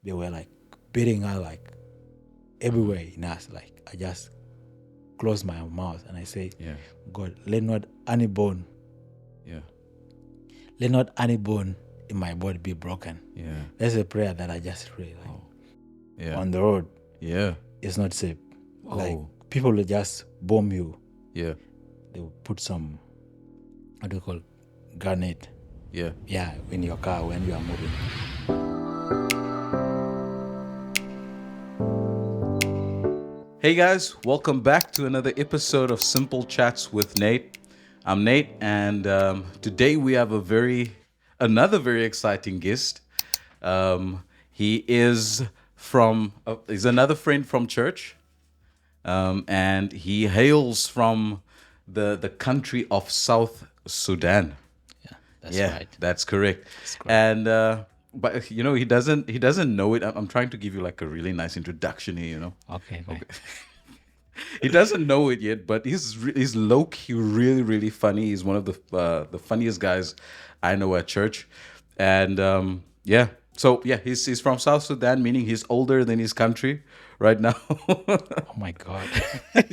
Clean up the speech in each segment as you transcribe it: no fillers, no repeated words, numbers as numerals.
they were like beating her like everywhere in us. Like I just close my mouth and I say, Yeah. God, let not any bone in my body be broken. Yeah. That's a prayer that I just pray. Like Yeah. on the road, Yeah. it's not safe. Like Oh. people will just bomb you. Yeah. They will put some, what do you call, grenade. Yeah. Yeah, in your car when you are moving. Hey guys, welcome back to another episode of Simple Chats with Nate. I'm Nate, and today we have another very exciting guest. He is he's another friend from church, and he hails from the country of South Sudan. Yeah, that's right. That's correct. And but he doesn't know it. I'm trying to give you like a really nice introduction here. Okay. He doesn't know it yet, but he's low key really really funny. He's one of the funniest guys I know at church, and he's from South Sudan, meaning he's older than his country right now. Oh my God.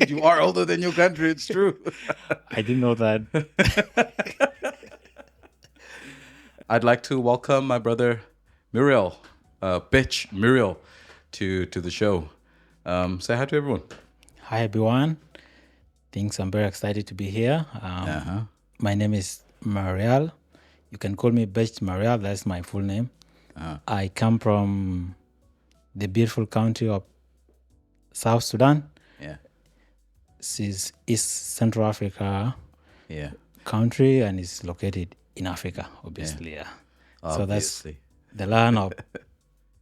You are older than your country. It's true. I didn't know that. I'd like to welcome my brother Marial, Bech Marial, to the show. Say hi to everyone. Hi, everyone. I'm very excited to be here. My name is Marial. You can call me Bech Marial. That's my full name. I come from the beautiful country of South Sudan. Yeah. This is East Central Africa Yeah. country and is located in Africa, obviously. Yeah. So that's Obviously. the land of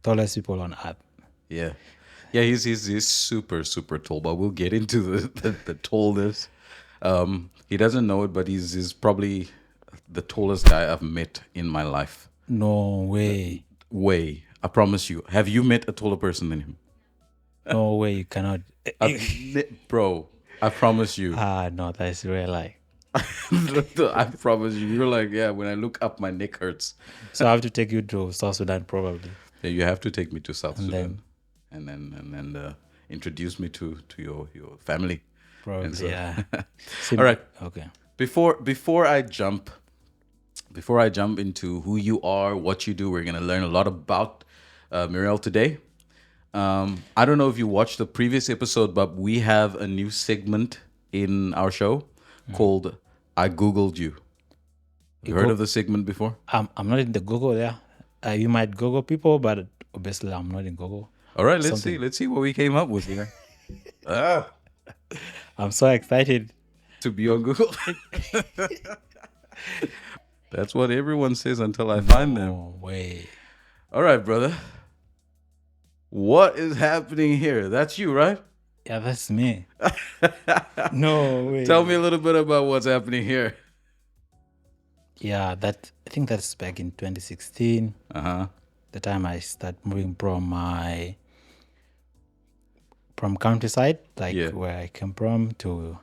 tallest people on earth. Yeah. Yeah, he's super, super tall, but we'll get into the tallness. He doesn't know it, but he's probably the tallest guy I've met in my life. No way. I promise you. Have you met a taller person than him? No way. You cannot. Bro, I promise you. No, that's real lie. I promise you. You're like, yeah, when I look up, my neck hurts. So I have to take you to South Sudan probably. Yeah, you have to take me to South Sudan. then- And then introduce me to your family. Probably, And so- yeah. All right. Okay. Before I jump into who you are, what you do, we're gonna learn a lot about Mariel today. I don't know if you watched the previous episode, but we have a new segment in our show called "I Googled You." You heard of the segment before? I'm not in the Google there. You might Google people, but obviously I'm not in Google. All right, let's see what we came up with here. I'm so excited. To be on Google. That's what everyone says until I find them. No way. All right, brother. What is happening here? That's you, right? Yeah, that's me. No way. Tell me a little bit about what's happening here. Yeah, I think that's back in 2016. Uh-huh. The time I start moving from countryside, like where I came from, to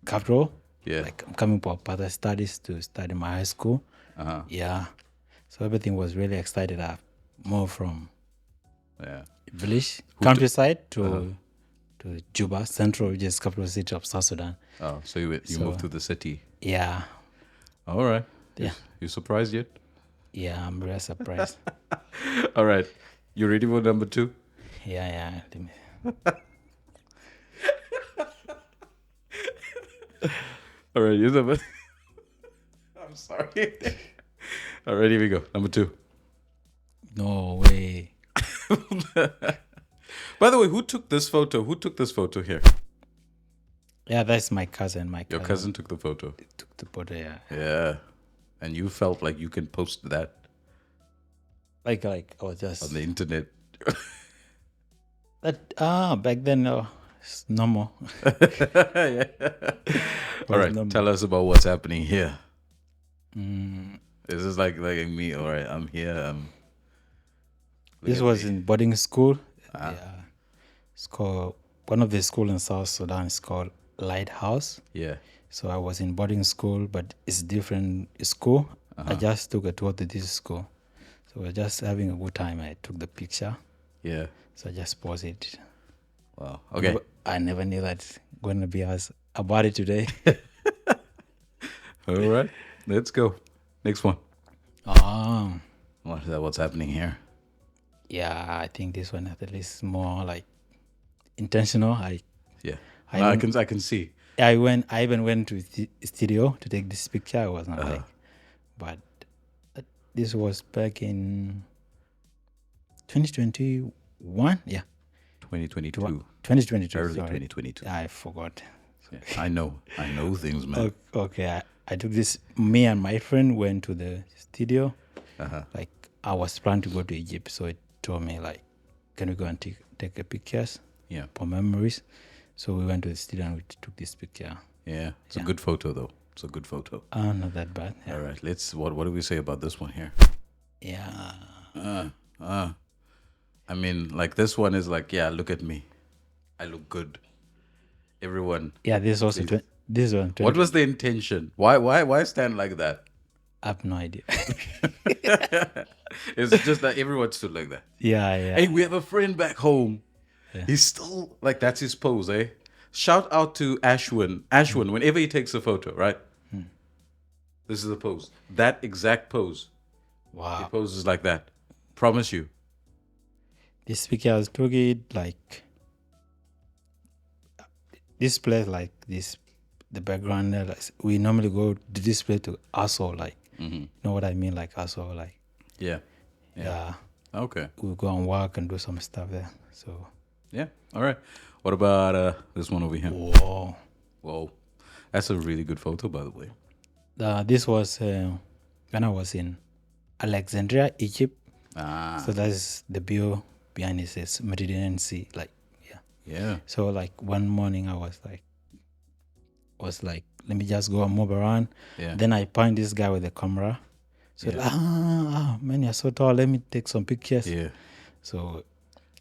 capital. Yeah. Like I'm coming for further studies to study my high school. Uh-huh. Yeah. So everything was really excited. I moved from village, countryside to Juba, central, which is capital city of South Sudan. Oh, so you moved to the city. Yeah. All right. Yeah. You surprised yet? Yeah, I'm very surprised. All right. You ready for number 2? Yeah. All right, you number. I'm sorry. All right, here we go. Number 2. No way. By the way, who took this photo? Who took this photo here? Yeah, that's my cousin. Your cousin took the photo. Took the photo, yeah. Yeah. And you felt like you can post that Like I was just on the internet. back then it's normal. Yeah. All right, tell us about what's happening here. This is like me. All right, I'm here. This was in boarding school. Yeah, it's called one of the school in South Sudan. It's called Lighthouse. Yeah. So I was in boarding school, but it's different school. I just took a tour to this school. So we're just having a good time. I took the picture. Yeah. So I just pause it. Wow. Okay. I never knew that going to be us about it today. All right. Let's go. Next one. Oh, What's happening here? yeah, I think this one at least more like intentional. Yeah. I No, went, I can see. I even went to the studio to take this picture. I was not like, but this was back in 2021. Yeah, 2022. 2022. Early Sorry. 2022. I forgot. Yeah. I know things, man. Okay, I took this. Me and my friend went to the studio. Like I was planning to go to Egypt, so it told me like, can we go and take a pictures? Yeah. For memories. So we went to the studio and we took this picture. Yeah. It's a good photo, though. It's a good photo. Not that bad. Yeah. All right. What do we say about this one here? Yeah. I mean, like this one is like, yeah, look at me. I look good. Everyone. Yeah, this also this one. What was the intention? Why stand like that? I have no idea. It's just that everyone stood like that. Yeah. Hey, we have a friend back home. Yeah. He's still like, that's his pose, eh? Shout out to Ashwin. Ashwin, whenever he takes a photo, right? This is the pose. That exact pose. Wow. He poses like that. Promise you. This picture I took it like this place like this. The background there, like, we normally go to this place to Aso, like you know what I mean, like Aso, like Yeah. Okay. We go and walk and do some stuff there. So yeah, all right. What about this one over here? Whoa, that's a really good photo, by the way. This was when I was in Alexandria, Egypt. So that's the view behind it says Mediterranean Sea, like yeah. So like one morning I was like, let me just go and move around. Yeah. Then I find this guy with a camera. So man, you're so tall. Let me take some pictures. Yeah. So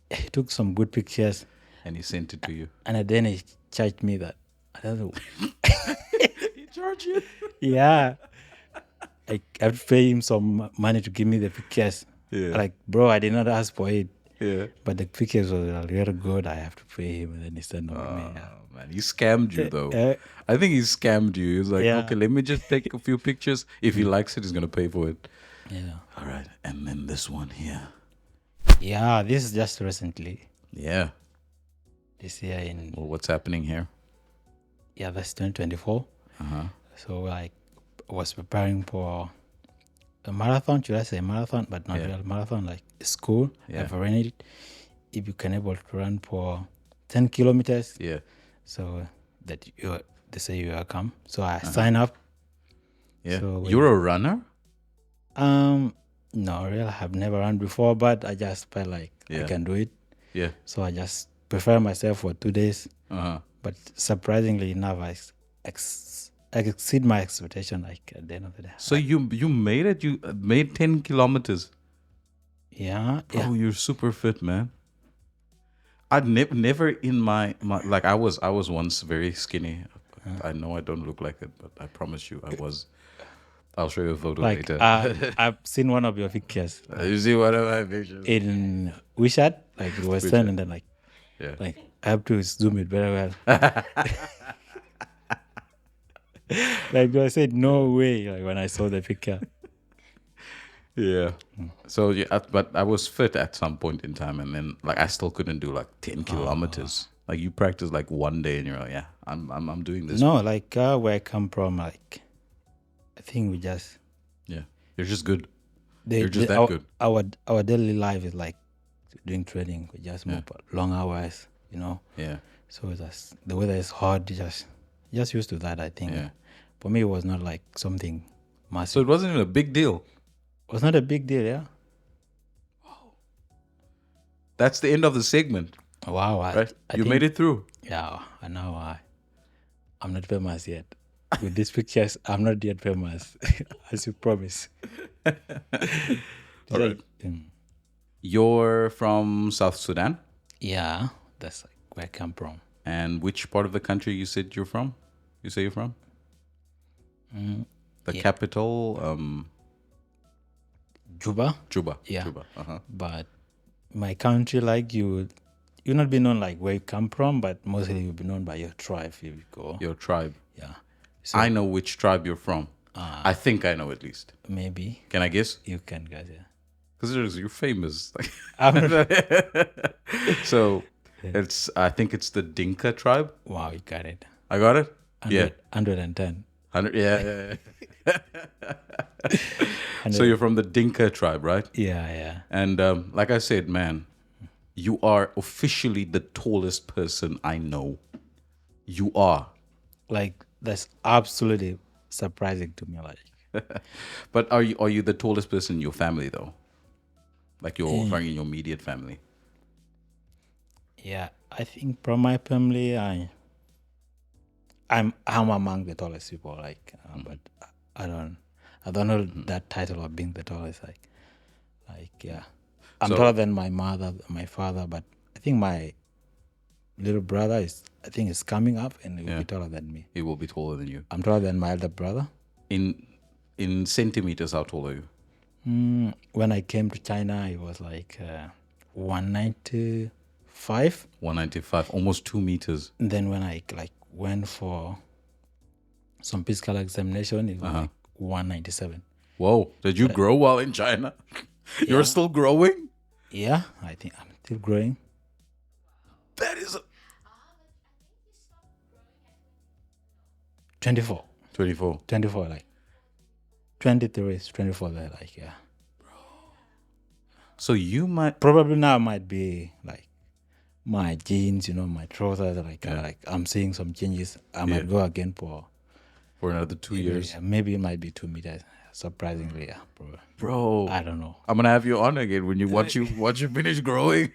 he took some good pictures. And he sent it to you. And then he charged me that. I don't know. He charged you? Yeah. I have to pay him some money to give me the pictures. Yeah. Like, bro, I did not ask for it. Yeah. But the pictures were really good. I have to pay him. And then he said, no, man. Man, he scammed you, though. I think he scammed you. He was like, okay, let me just take a few pictures. If he likes it, he's going to pay for it. Yeah. All right. And then this one here. Yeah, this is just recently. Yeah. This year in... Well, what's happening here? Yeah, that's 2024. So, like, I was preparing for a marathon. Should I say marathon? But not real marathon, like school. I've run it. If you can able to run for 10 kilometers. Yeah. So that they say you will come. So I sign up. Yeah. So you're a runner? No, really, I have never run before, but I just felt like I can do it. Yeah. So I just prepare myself for 2 days. But surprisingly enough, I exceed my expectation like at the end of the day. So you made it? You made 10 kilometers? Yeah. Oh, you're super fit, man. I'd never in my like I was once very skinny. I know I don't look like it, but I promise you I was. I'll show you a photo Like, later. I've seen one of your pictures. You see one of my pictures? In WeChat, like it was done, and then like I have to zoom it very well. Like I said, no way. Like when I saw the picture. Yeah. So but I was fit at some point in time, and then like I still couldn't do like 10 kilometers. Like you practice like one day, and you're like, yeah, I'm doing this. No, like where I come from, like I think we just you're just good. You're just that good. Our daily life is like doing training. We just move long hours, you know. Yeah. So just the weather is hot. Just used to that. I think. Yeah. For me, it was not like something massive. So it wasn't even a big deal. It was not a big deal, yeah. Wow. That's the end of the segment. Wow. Right? You made it through. Yeah. I know. I'm not famous yet. With these pictures, I'm not yet famous, as you promised. All right. You're from South Sudan? Yeah. That's like where I come from. And which part of the country you said you're from? You say you're from? The capital? Juba. Juba. Yeah. Juba. But my country, like you'll not be known like where you come from, but mostly you'll be known by your tribe if you go. Your tribe. Yeah. So I know which tribe you're from. I think I know at least. maybe Can I guess? you can guess. Yeah. Because you're famous. I'm- So I think it's the Dinka tribe. wow, you got it. I got it? Yeah. 110. 100, yeah. So you're from the Dinka tribe, right? Yeah, yeah. And like I said, man, you are officially the tallest person I know. You are. Like that's absolutely surprising to me. Like But are you the tallest person in your family though? Like your in your immediate family? yeah, I think from my family, I'm among the tallest people. Like, but I don't know that title of being the tallest. Like yeah, I'm So- taller than my mother, my father, but I think my little brother is coming up and he will be taller than me. He will be taller than you. I'm taller than my elder brother. In centimeters, how tall are you? When I came to China, it was like 195. 195, almost 2 meters. And then when I like went for some physical examination, it was like 197. Whoa. Did you grow while in China? You're still growing? Yeah, I think I'm still growing. That is 24. 24. 24, like 23 is 24 there, like yeah. So you might Probably now might be like my jeans, my trousers, like I'm seeing some changes. I might go again for another 2 years. yeah, maybe it might be 2 meters. Surprisingly, yeah, Bro. I don't know. I'm gonna have you on again when you once you finish growing.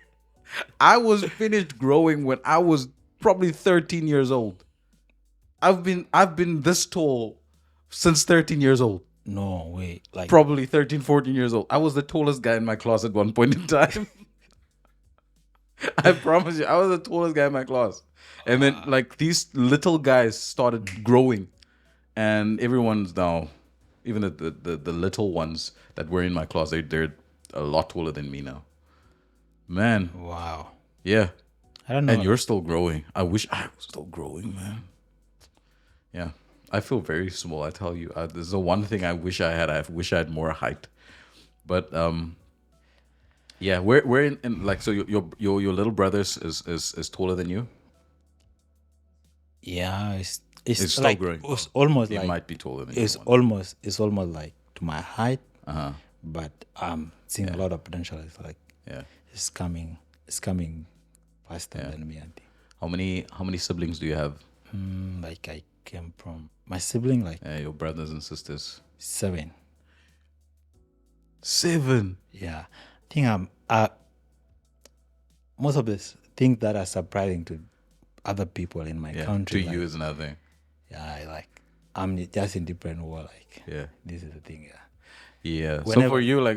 I was finished growing when I was probably 13 years old. I've been this tall since 13 years old. No way, like Probably 13, 14 years old. I was the tallest guy in my class at one point in time. I promise you, I was the tallest guy in my class. And then like these little guys started growing, and everyone's now, even the little ones that were in my class, they're a lot taller than me now. Man, wow. yeah. I don't know. And you're still growing. I wish I was still growing, man. Yeah. I feel very small, I tell you. This is the one thing I wish I had. I wish I had more height. But yeah, we're in like, so your little brother is taller than you? Yeah, it's still like growing. it's almost He like might be taller than you. it's almost like to my height. But I'm seeing a lot of potential. It's like Yeah. it's coming faster than me. I think. How many siblings do you have? Like I came from my sibling, like Your brothers and sisters. 7. 7. Yeah, I think most of the things that are surprising to other people in my Yeah. country. To like, you is nothing. yeah, I'm just in different world. Like Yeah. this is the thing. Yeah. Yeah. So Whenever- for you, like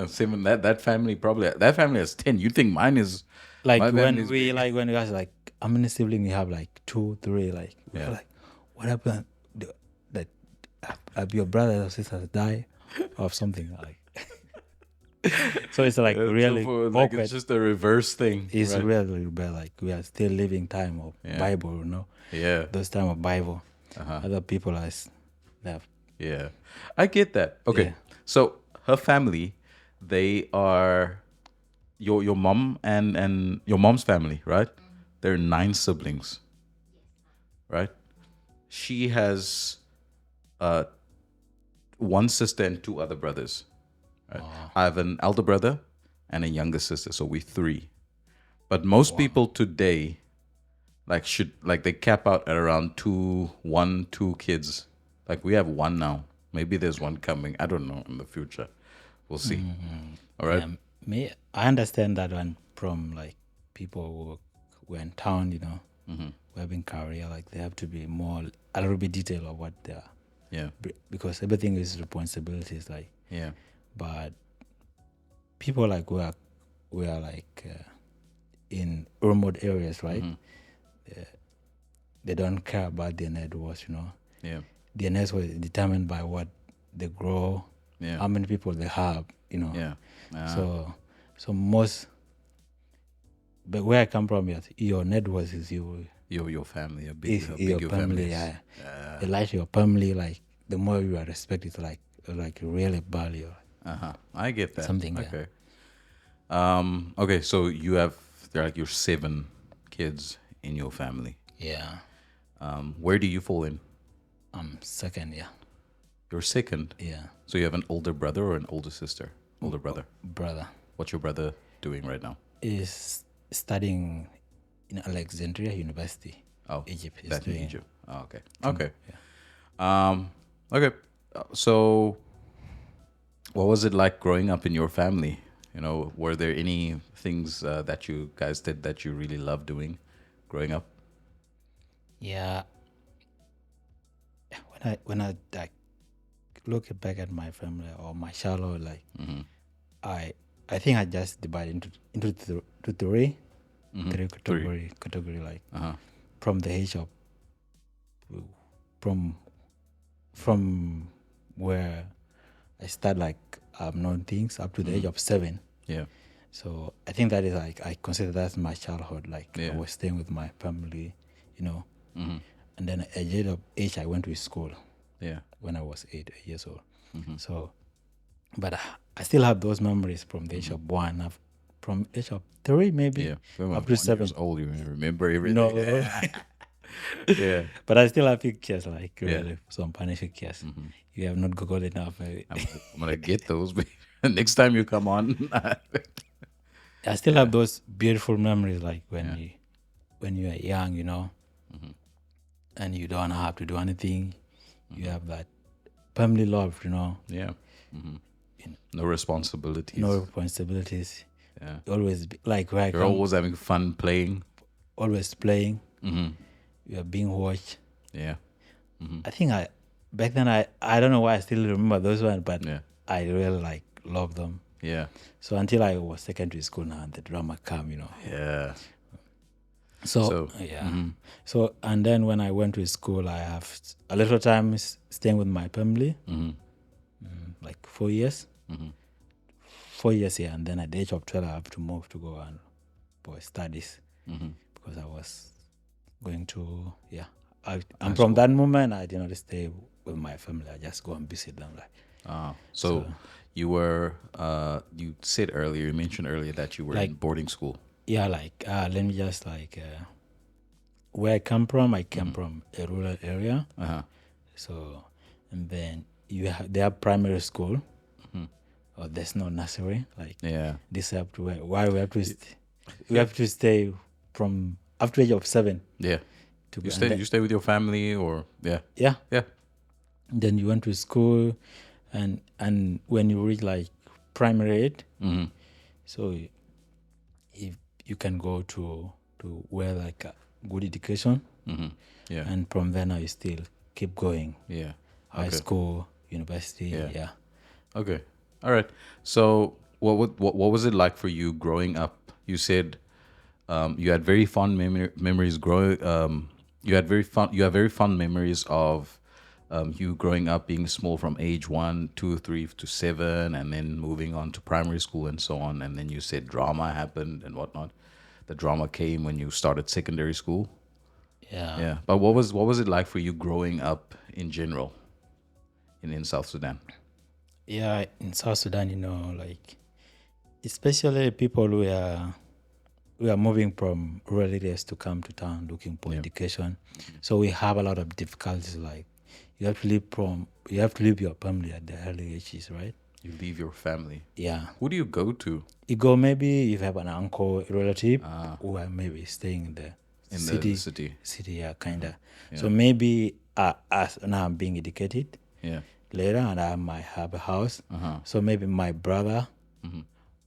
7, that family has 10. You think mine is Like my when family is we big. like when you guys like how many siblings you have, like 2, 3, like we're Yeah. like what happened that have your brothers or sisters die of something like so it's like really like awkward. it's just a reverse thing. It's right? really bad. Like we are still living time of Bible, Yeah. those time of Bible. Other people are left. Yeah. I get that. Okay. Yeah. So her family, they are your mom and your mom's family, right? There are 9 siblings. Right? She has 1 sister and 2 other brothers. Right? I have an elder brother and a younger sister, so we 3. But most people today they cap out at around 1, 2 kids. Like we have 1 now. Maybe there's 1 coming. I don't know in the future. We'll see. All right. I understand that one from like people who are in town, who have in career, like they have to be a little bit detailed of what they are. Yeah. Because everything is responsibilities, like. Yeah. But people like we are like in remote areas, right? They don't care about their net worth, Yeah. Their net worth is determined by what they grow, Yeah. how many people they have, Yeah. So most but where I come from, your net worth is Your family, how is big your your family. family is. Yeah. The life your family, like the more you are respected, like really value I get that. something. Okay. Okay, so there are like your 7 kids in your family. Yeah. Where do you fall in? I'm second. Yeah. You're second. Yeah. So you have an older brother or an older sister? Older brother. Brother What's your brother doing right now? is studying in Alexandria University. Oh, Egypt. He's that in doing Egypt. Oh, okay. Okay. Okay. So, what was it like growing up in your family? Were there any things that you guys did that you really loved doing growing up? Yeah. When I like look back at my family or my childhood, like I think I just divide into three category like from the age of from from where I start like knowing things up to the age of 7. Yeah. So I think that is like I consider that's my childhood. Like I Yeah. was staying with my family, and then at the age of age I went to school. Yeah. When I was 8 years old. So, but I still have those memories from the age of 1, from age of 3 maybe Yeah. When up I'm to 7. years old, you remember everything. No, Yeah. but I still have pictures, like really some funny pictures. You have not Googled enough, maybe. I'm gonna get those next time you come on. I still have those beautiful memories, like when you are young, and you don't have to do anything. You have that family love, Yeah. No responsibilities. no responsibilities. Yeah. Always like where I You're come, always having fun playing. always playing. You are being watched. Yeah. I think back then I don't know why I still remember those ones, but Yeah. I really like love them. Yeah. So until I was secondary school now, the drama come, Yeah. So yeah. So and then when I went to school, I have a little time staying with my family, like 4 years. 4 years here, and then at the age of 12, I have to move to go and for studies because I was going to and from that moment I did not stay with my family. I just go and visit them. So you were you said earlier, you mentioned earlier that you were in boarding school. Yeah, let me just where I come from. I came from a rural area. So, and then they have primary school. Or there's no nursery. This have to why we have to we have to stay from after age of 7. Yeah. You stay with your family or yeah. Yeah. Yeah. Then you went to school, and when you reach like primary 8, so if you can go to where like a good education, Yeah. and from there now you still keep going. Yeah. High school, university. Yeah. Okay. All right. So what was it like for you growing up? You said you had very fond memories growing. You have very fond memories of you growing up, being small from age 1, 2, 3 to 7, and then moving on to primary school and so on. And then you said drama happened and whatnot. The drama came when you started secondary school. Yeah. Yeah. But what was it like for you growing up in general in South Sudan? Yeah, in South Sudan, like especially people who are moving from rural areas to come to town looking for education. So we have a lot of difficulties. Like you have to leave your family at the early ages, right? You leave your family. Yeah. Who do you go to? You go, maybe you have an uncle, a relative who are maybe staying in the city. The city. City, yeah, kinda. So maybe as now I'm being educated. Yeah. Later, and I might have a house. So maybe my brother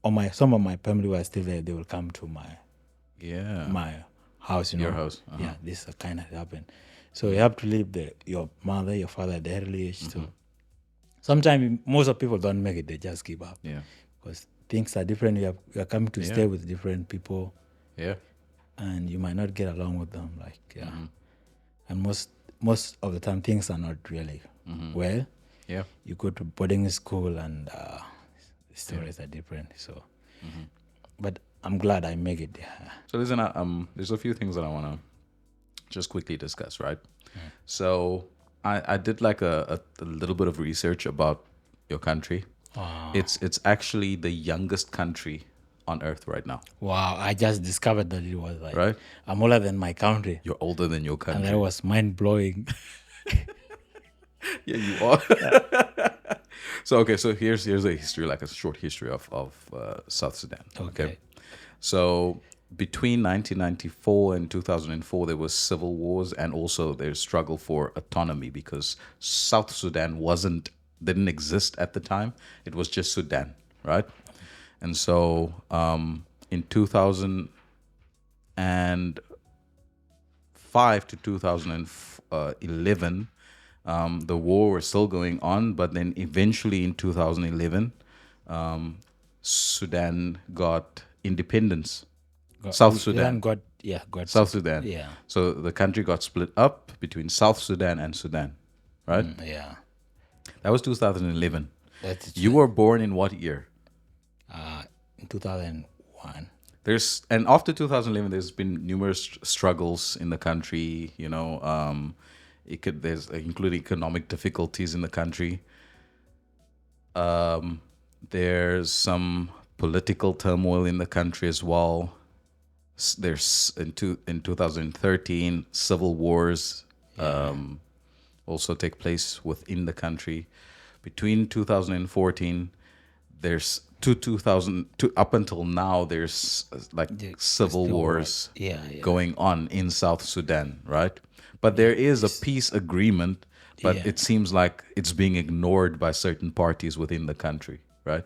or some of my family who are still there, they will come to my house. Your house. Yeah, this kind of happen. So you have to leave your mother, your father at the early age. So sometimes most of people don't make it; they just give up. Yeah, because things are different. You are coming to stay with different people. Yeah, and you might not get along with them. And most of the time things are not really well. Yeah. You go to boarding school and stories are different. So, but I'm glad I make it. Yeah. So listen, there's a few things that I want to just quickly discuss, right? So I did like a little bit of research about your country. It's actually the youngest country on earth right now, Wow, I just discovered that it was like right? I'm older than my country, You're older than your and country. that was mind blowing. Yeah, you are. So okay, so here's a history, like a short history of South Sudan. Okay. So between 1994 and 2004, there was civil wars, and also there's struggle for autonomy because South Sudan didn't exist at the time. It was just Sudan, right? And so in 2005 to 2011, the war was still going on, but then eventually in 2011, Sudan got independence. South Sudan. Got South Sudan. Yeah. So the country got split up between South Sudan and Sudan, right? Yeah. That was 2011. That's You were born in what year? in 2001. And after 2011, there's been numerous struggles in the country. There's including economic difficulties in the country. There's some political turmoil in the country as well. There's in 2013 civil wars also take place within the country. Between 2014, there's up until now, there's civil wars going on in South Sudan, right? But there is a peace agreement, but it seems like it's being ignored by certain parties within the country, right?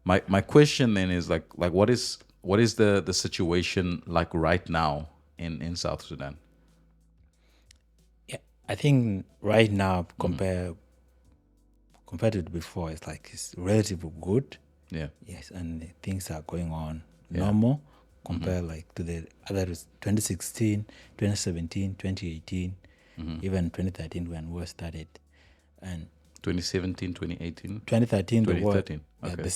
My question then is like what is the situation like right now in South Sudan? Yeah, I think right now compared to before, it's relatively good. Yeah. Yes, and things are going on normal compared like to the other 2016, 2017, 2018, even 2013 when war started, and 2017, 2018, 2013 the war, 2013. Okay. the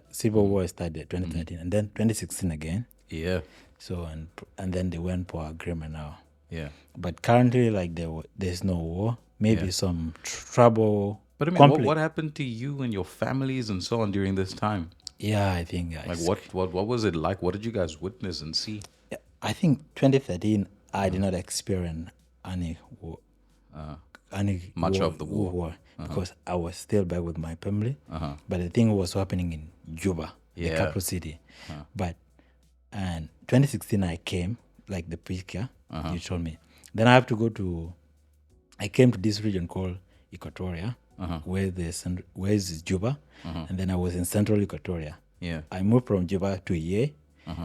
civil war started 2013, and then 2016 again. Yeah. So and then they went for agreement now. Yeah. But currently, like there's no war. Maybe some trouble. But I mean, what happened to you and your families and so on during this time? Yeah, I think. Like what was it like? What did you guys witness and see? I think 2013 I did not experience any war, much of the war. because I was still back with my family. But the thing was happening in Juba, the capital city. But and 2016 I came, like the picture you told me. Then I came to this region called Equatoria, where is Juba, and then I was in central Equatoria. Yeah. I moved from Juba to Ye,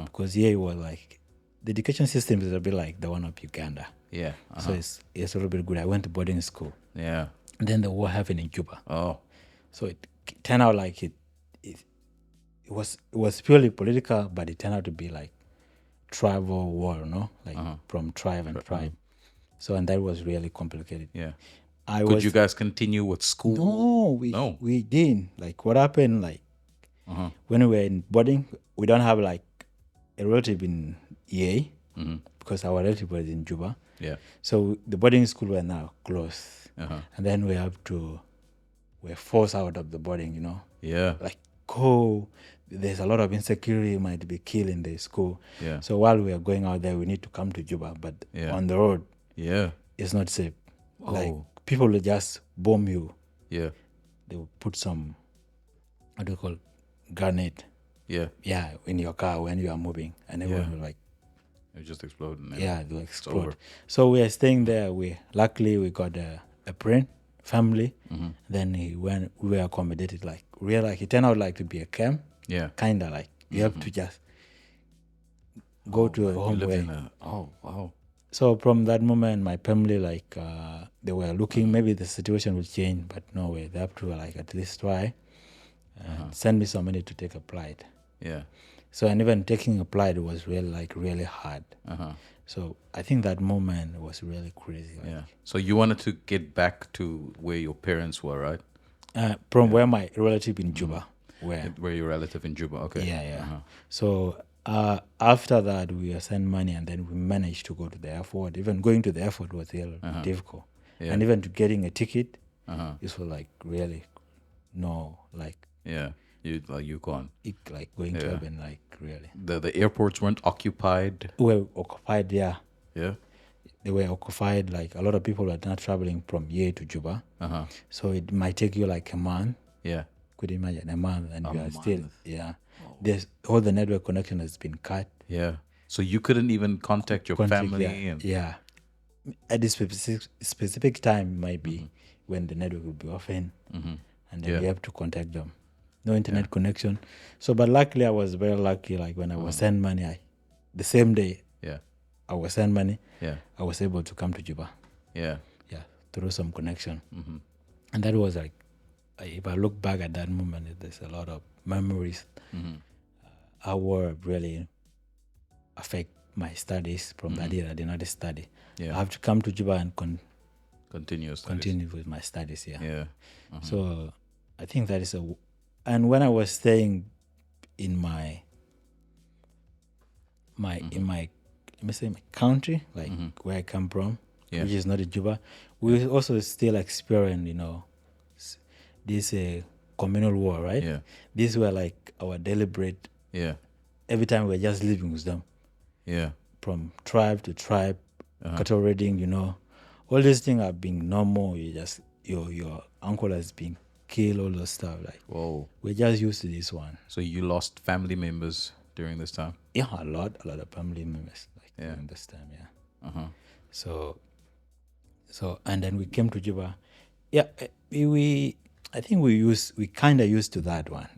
because Ye was like, the education system is a bit like the one of Uganda. Yeah. So it's a little bit good. I went to boarding school. Yeah. And then the war happened in Juba. Oh. So it turned out like it was purely political, but it turned out to be like tribal war, like from tribe and tribe. So, and that was really complicated. Yeah. Could you guys continue with school? No, we didn't. Like what happened, like when we were in boarding, we don't have like a relative in Ye, because our relative was in Juba. Yeah. So the boarding school were now closed. And then we're forced out of the boarding, Yeah. Like, there's a lot of insecurity, you might be killed in the school. Yeah. So while we are going out there, we need to come to Juba, but on the road, it's not safe. Like, people will just bomb you. Yeah. They will put some, what do you call, grenade. Yeah. Yeah, in your car when you are moving, and everyone will like, it just explode. they'll explode. So we are staying there. Luckily we got a friend, family. Then we were accommodated. Like it turned out like to be a camp. Yeah. Kinda like you have to just go to a home away. Oh wow. So from that moment, my family they were looking. Maybe the situation will change, but no way. They have to like at least try and send me some money to take a flight. Yeah. So and even taking a flight was really hard. So I think that moment was really crazy. Yeah. So you wanted to get back to where your parents were, right? From where my relative in Juba were. Where your relative in Juba? Okay. Yeah. So After that, we were sent money, and then we managed to go to the airport. Even going to the airport was really difficult, and even to getting a ticket, this was like really Yeah, you gone. like going to Urban, like really. The airports weren't occupied. Were occupied, yeah. Yeah. They were occupied. Like a lot of people were not traveling from here to Juba, so it might take you like a month. Yeah. Could you imagine a month, and you are still There's all the network connection has been cut. Yeah. So you couldn't even contact your family. At this specific time might be when the network will be open, and then you have to contact them. No internet connection. So, but luckily I was very lucky. Like when I was sent money, the same day I was sent money, I was able to come to Juba. Yeah. Through some connection, and that was like, if I look back at that moment, there's a lot of memories. How war really affect my studies from that year. I did not study. I have to come to Juba and continue with my studies. So I think that is and when I was staying in my let me say my country, like where I come from, which is not in Juba, we also still experience, this communal war, right? These were like our deliberate. Every time we're just living with them. From tribe to tribe, cattle raiding, all these things are being normal. You just your uncle has been killed, all those stuff. Like, whoa, we're just used to this one. So you lost family members during this time? Yeah, a lot of family members during this time. So and then we came to Juba. I think we kind of used to that one.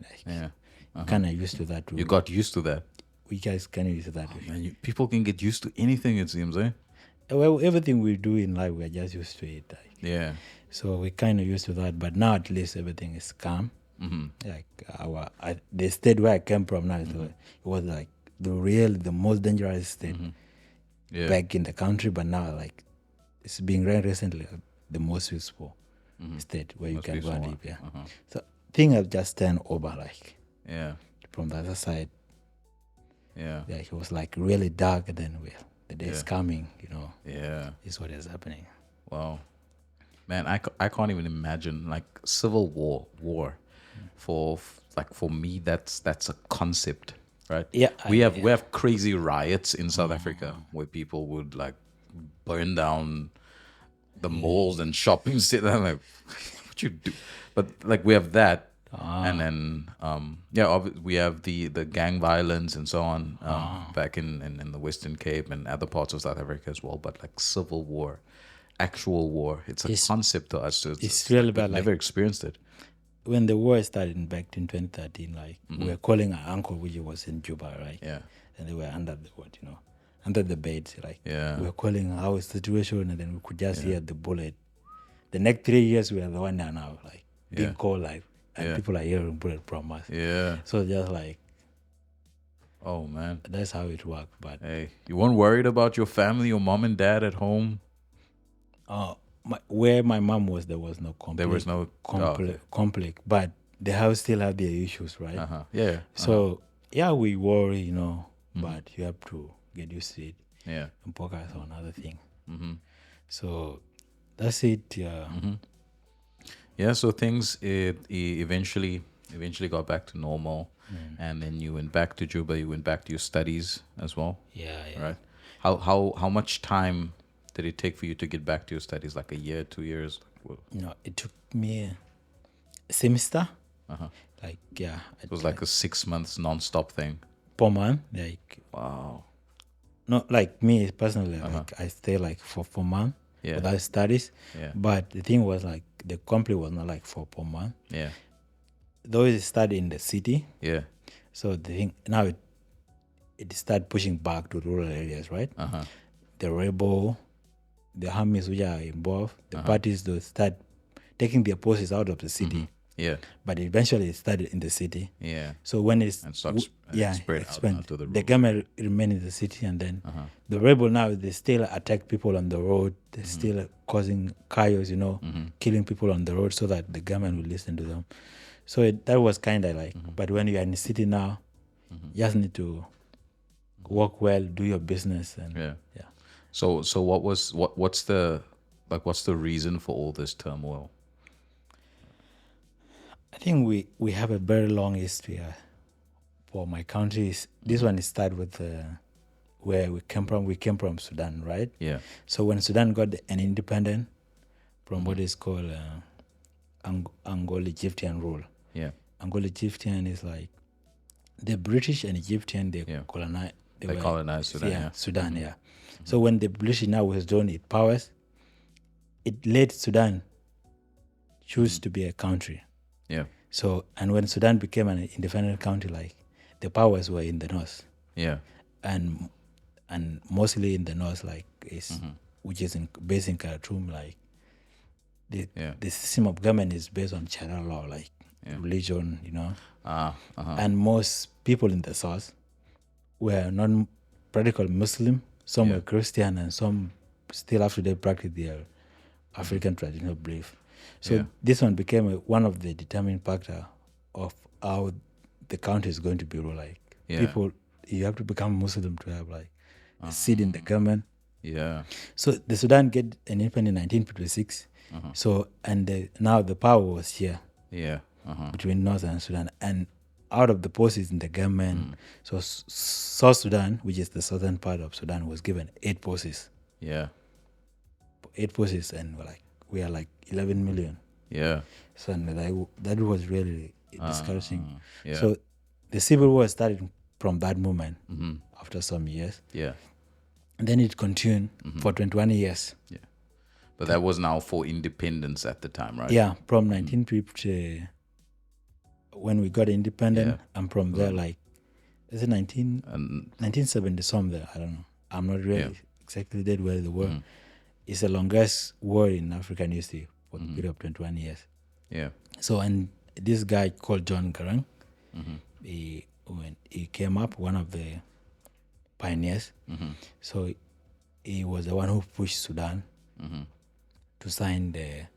Kind of used to that. You got used to that. We guys kind of used to that. Man, people can get used to anything, it seems, eh? Well, everything we do in life, we're just used to it. So we kind of used to that, but now at least everything is calm. Like the state where I came from now, it was like the most dangerous state back in the country, but now like it's being ranked recently the most useful state where you can go and live. So things have just turned over, like from the other side. It was like really dark, and then the day is coming, is what is happening. Wow. Man, I can't even imagine like civil war. For me, that's a concept, right? We have crazy riots in South Africa where people would like burn down the malls and shopping centers. I'm like, what you do? But like we have that. And then we have the gang violence and so on back in the Western Cape and other parts of South Africa as well. But like civil war, actual war, it's a concept to us. It's really bad. Never experienced it. When the war started back in 2013, like we were calling our uncle, which was in Juba, right? And they were under under the bed, like we were calling our situation, and then we could just hear the bullet. The next 3 years, we are the one that now, like being called live. And people are hearing bullet from us. So just like, oh man, that's how it worked. But hey, you weren't worried about your family, your mom and dad at home? Where my mom was, there was no conflict. There was no conflict, but the house still have their issues, right? So we worry, but you have to get used to it. And focus on other things. So that's it. So things eventually got back to normal, and then you went back to Juba. You went back to your studies as well. Right. How much time did it take for you to get back to your studies? Like a year, 2 years? It took me a semester. It was like a 6 months non-stop thing. Per month, like wow. Not like me personally. Like I stay like for 4 months. Without studies, but the thing was like the company was not like for per month. Though it started in the city. So the thing now it started pushing back to rural areas, right? The rebel, the armies which are involved, the parties those start taking their forces out of the city. But eventually it started in the city. So when expand, the government remain in the city, and then the rebel now they still attack people on the road. They're still causing chaos, killing people on the road, so that the government will listen to them. So that was kind of like. But when you are in the city now, you just need to work well, do your business, and Yeah. yeah. So what's the reason for all this turmoil? I think we have a very long history for my country. This one started with where we came from. We came from Sudan, right? Yeah. So when Sudan got an independent from what is called Anglo-Egyptian rule. Yeah. Anglo-Egyptian is like the British and Egyptian. They Yeah. colonized. They colonized Sudan. Yeah. Sudan. Yeah. So when the British now withdrawn its powers, it let Sudan choose to be a country. Yeah. So, and when Sudan became an independent country, like the powers were in the north, Yeah. and mostly in the north, like which is based in Khartoum. Like the system of government is based on Sharia law, like religion, and most people in the south were non-practical Muslim. Some were Christian, and some still after they practice their African traditional belief. So this one became one of the determining factor of how the country is going to be ruled. Like people, you have to become Muslim to have like a seat in the government. Yeah. So the Sudan get an independence in 1956. So and now the power was here. Yeah. Between North and Sudan, and out of the posts in the government, so South Sudan, which is the southern part of Sudan, was given 8 posts. Yeah. 8 posts, and we are like 11 million. Yeah. So and that was really discouraging. Yeah. So the civil war started from that moment. After some years, Yeah. and then it continued for 21 years. Yeah. But that was now for independence at the time, right? Yeah, from 1950 when we got independent, and from there, like, is it 1970 somewhere? I don't know. I'm not really exactly dead where the war. It's the longest war in African history for the period of 21 years. Yeah. So, and this guy called John Garang, when he came up, one of the pioneers. So he was the one who pushed Sudan to sign the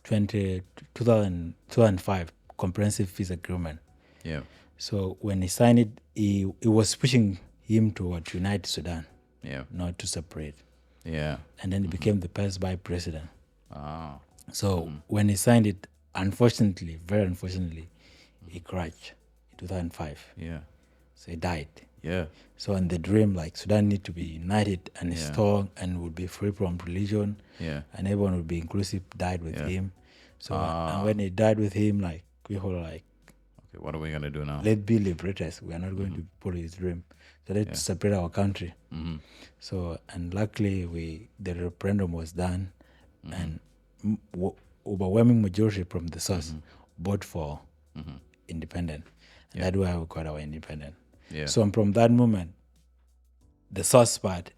2005 Comprehensive Peace Agreement. Yeah. So when he signed it, he was pushing him toward unite Sudan, not to separate. Yeah. And then he became the first vice president. Ah. So when he signed it, unfortunately, very unfortunately, he crashed in 2005. Yeah. So he died. Yeah. So in the dream, like Sudan need to be united and strong and would be free from religion. Yeah. And everyone would be inclusive, died with him. So and when he died with him, like we were like, okay, what are we gonna do now? let's be liberators. We are not going to follow his dream. So let's separate our country. So and luckily the referendum was done, and overwhelming majority from the source vote for independence. And that's why we got our independence. Yeah. So from that moment, the source part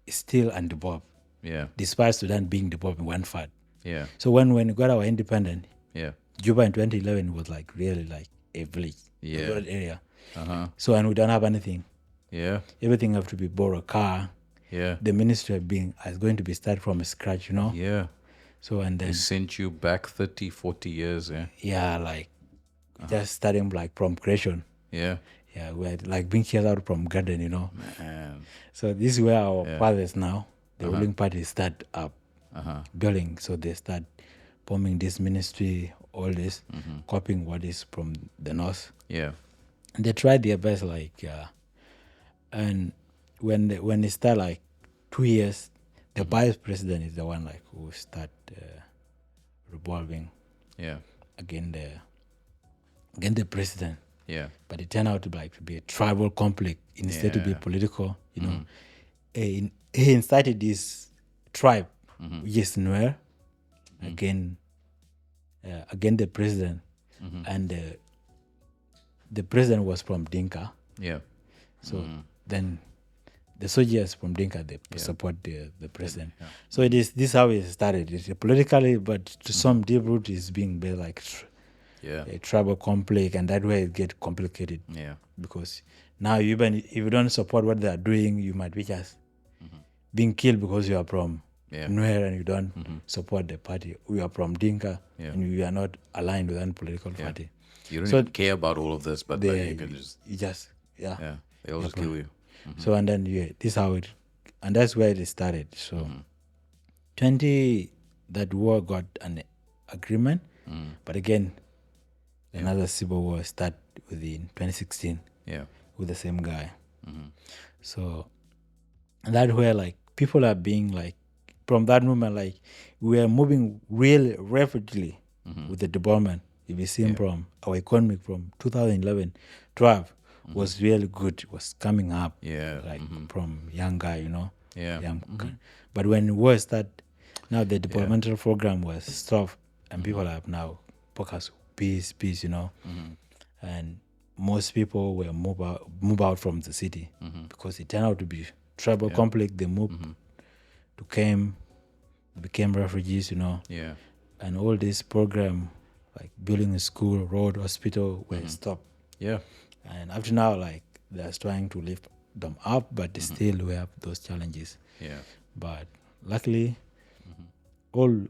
is still undeveloped, Yeah. despite Sudan being developed in one part. Yeah. So when we got our independence, Yeah. Juba in 2011 was like really like a village, a rural area. So and we don't have anything. Yeah. Everything have to be borrowed car. Yeah. The ministry is going to be started from scratch, Yeah. So and They then sent you back 30, 40 years, like just starting like from creation. Yeah. Yeah, we're like being chased out from garden, Man. So this is where our fathers now, the ruling party, start up building. So they start forming this ministry, all this, copying what is from the north. Yeah. And they tried their best, like, and when they start like 2 years, the vice president is the one like who start revolving Yeah. against the president. Yeah. But it turned out to be a tribal conflict instead to be political. He incited this tribe, which is Nuer, against the president, and the president was from Dinka. Yeah. So then the soldiers from Dinka, they support the president. So it is this how it started. It's politically, but to some deep root is being built like a tribal conflict, and that way it get complicated. Yeah. Because now even if you don't support what they are doing, you might be just being killed because you are from Nuer and you don't support the party. We are from Dinka and we are not aligned with any political party. You don't even care about all of this, but like, you can just... You just They'll just kill you. So and then this how it, and that's where it started. So 20 that war got an agreement, but again another civil war started within 2016 Yeah. with the same guy. So that where like people are being like from that moment like we are moving really rapidly with the development. If you see from our economic from 2011, 12 was really good. It was coming up. Yeah. Like from young guy, Yeah. But when war started, now the developmental program was stopped, and people have now focused peace, and most people will move out from the city because it turned out to be tribal conflict. They moved to camp, became refugees, Yeah. and all this program like building a school, road, hospital were stopped. Yeah. And up to now, like they're trying to lift them up, but still we have those challenges. Yeah. But luckily, all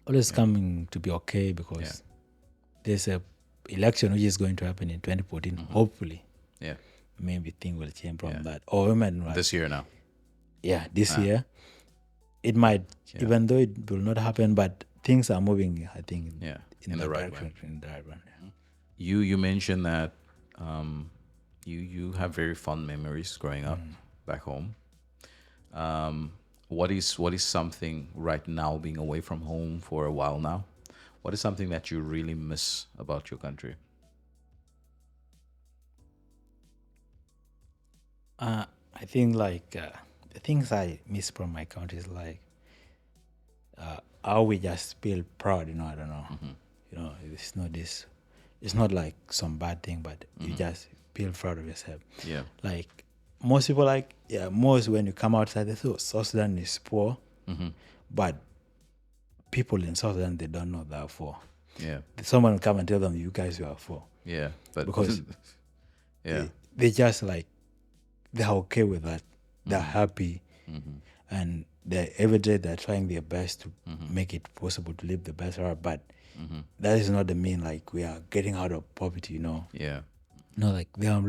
is coming to be okay because there's a election which is going to happen in 2014. Hopefully, Yeah. maybe things will change from that. Or we might not. This year now. This year, it might, even though it will not happen, but things are moving. I think in the right direction, way. in the right one. You mentioned that you have very fond memories growing up back home. What is something right now, being away from home for a while now? What is something that you really miss about your country? I think like the things I miss from my country is like how we just feel proud. I don't know. It's not this. It's not like some bad thing, but you just feel proud of yourself. Yeah. Like most people, most when you come outside, they thought South Sudan is poor, but people in South Sudan, they don't know they are poor. Yeah. Someone will come and tell them, "You guys, you are poor." Yeah, but because yeah, they just like they're okay with that. They're happy, and they every day they're trying their best to make it possible to live the best life. But that is not the mean like we are getting out of poverty. Yeah. No, like they are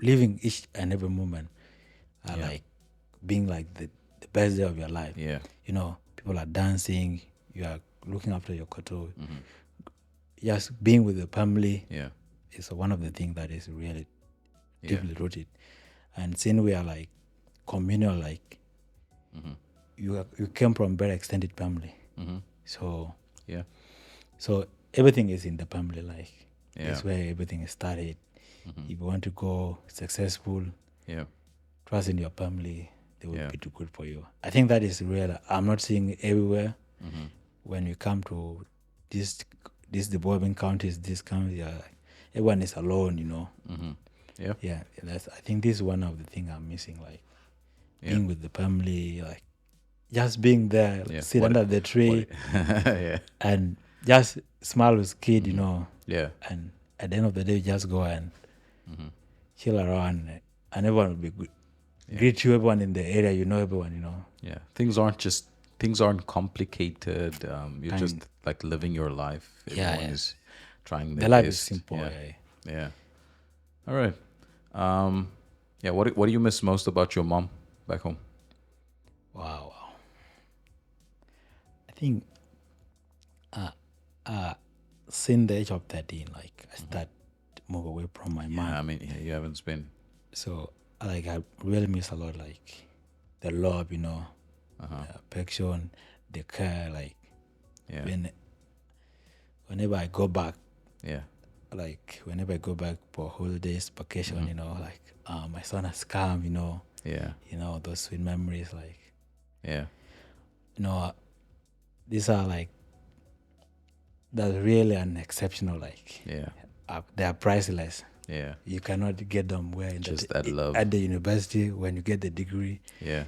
living each and every moment like being like the best day of your life. Yeah. People are dancing, you are looking after your cattle, just being with the family. Yeah. Is one of the things that is really deeply rooted. And since we are like communal, like you came from very extended family, so so everything is in the family. Like that's where everything started. If you want to go successful, trust in your family. They will be too good for you. I think that is real. I'm not seeing everywhere. When you come to these developing countries, this country, everyone is alone. Yeah. I think this is one of the things I'm missing. Like being with the family, like just being there, sit under the tree, and just smile with kid, Yeah. And at the end of the day, just go and chill around, and everyone will be good. Greet you, everyone in the area. Everyone. Yeah. Things aren't complicated. You're just like living your life. Everyone is trying their The life best. is simple. Yeah. All right. What do you miss most about your mom back home? Wow. I think since the age of 13, like I start to move away from my mom. I mean, you haven't been. So like I really miss a lot, like the love, the affection, the care, like whenever I go back, like whenever I go back for holidays, vacation, like my son has come, those sweet memories, like these are like that's really an exceptional, like they are priceless. Yeah. You cannot get them where Just that love. At the university when you get the degree. Yeah.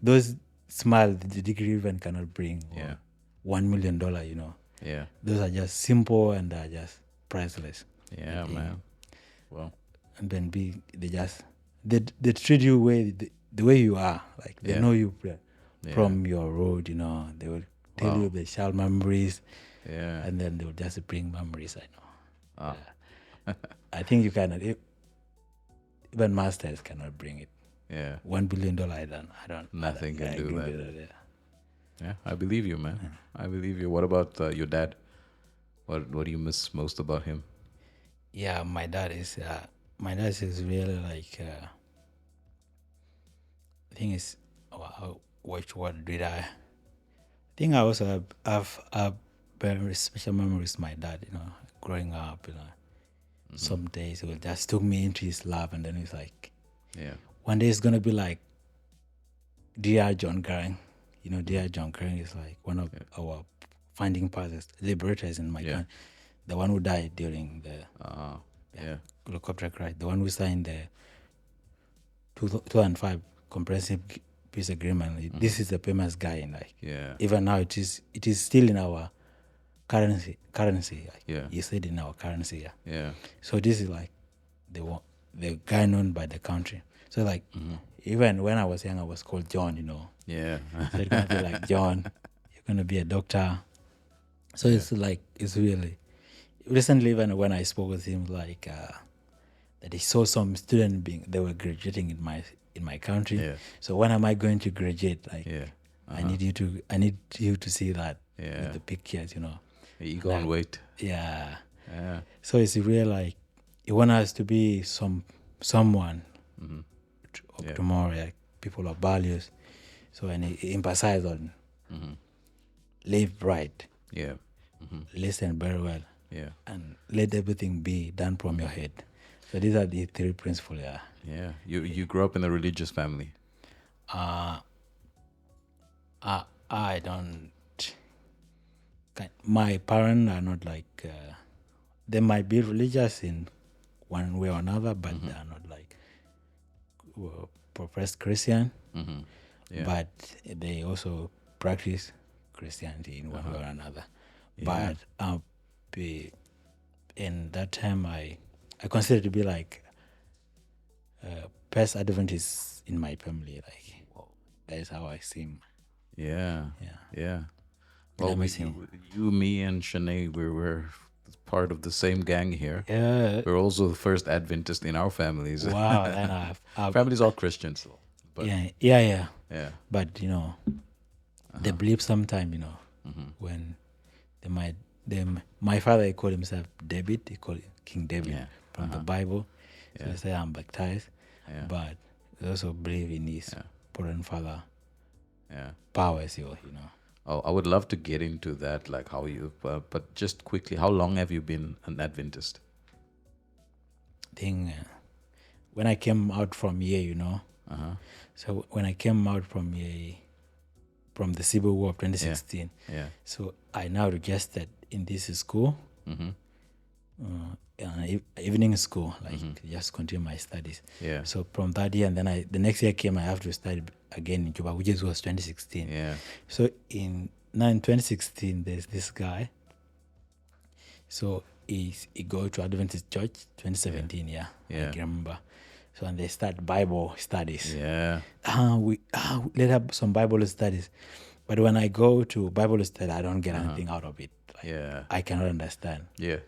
Those smile the degree even cannot bring. $1 million. Yeah. Those are just simple and they're just priceless. Yeah, man. Well. And then they treat you the way you are. Like they know you from your road. They will tell you the child memories. Yeah. And then they will just bring memories. I know. I think you cannot. even masters cannot bring it. Yeah. $1 billion, I don't. Nothing can I do agree that. with that. Yeah, I believe you, man. I believe you. What about your dad? What do you miss most about him? Yeah, my dad is really like I think it's which word did I think I also have very special memories with my dad, growing up, some days he will just took me into his love, and then it's like Yeah. one day it's gonna be like Dear John Garang. Dear John Garang is like one of our founding fathers, liberators in my country. The one who died during the helicopter crash. The one who signed the 2005 comprehensive peace agreement. This is the famous guy, and like even now it is still in our currency. Like, he said in our currency. Yeah. So this is like the guy known by the country. So like even when I was young, I was called John. Yeah. So it's gonna be like John. You're gonna be a doctor. So it's like it's really recently when I spoke with him, like that he saw some student they were graduating in my country. Yeah. So when am I going to graduate? Like Uh-huh. I need you to see that with the pictures. You go and wait. Yeah. Yeah. So it's really like he want us to be someone tomorrow, like people of values. So and he emphasized on live right, Yeah. listen very well, Yeah. and let everything be done from your head. So these are the 3 principles. Yeah. Yeah. You grew up in a religious family. I don't. My parents are not like. They might be religious in one way or another, but they are not like professed Christian. Yeah. But they also practice Christianity in one way or another. But in that time, I consider to be like first Adventist in my family. Like that is how I see him. Yeah. Yeah. Yeah. Well, you, me, and Shanae, we're part of the same gang here. Yeah. We're also the first Adventist in our families. Wow. Then I've Families all Christians. But yeah. Yeah. But they believe sometime, when my father, he called himself David. He called King David from the Bible. So they say I'm baptized. But they also believe in his foreign father powers, Oh, I would love to get into that, like how you. But just quickly, how long have you been an Adventist? Thing when I came out from here, So when I came out from here, from the Civil War of 2016, so I now registered in this school, evening school, like just continue my studies. Yeah. So from that year, and then the next year came, I have to study again in Cuba, which was 2016. Yeah. So in 2016, there's this guy. So he go to Adventist Church 2017. I can remember. So and they start Bible studies. Yeah. We let have some Bible studies, but when I go to Bible study, I don't get anything out of it. Like, I cannot understand. Yeah.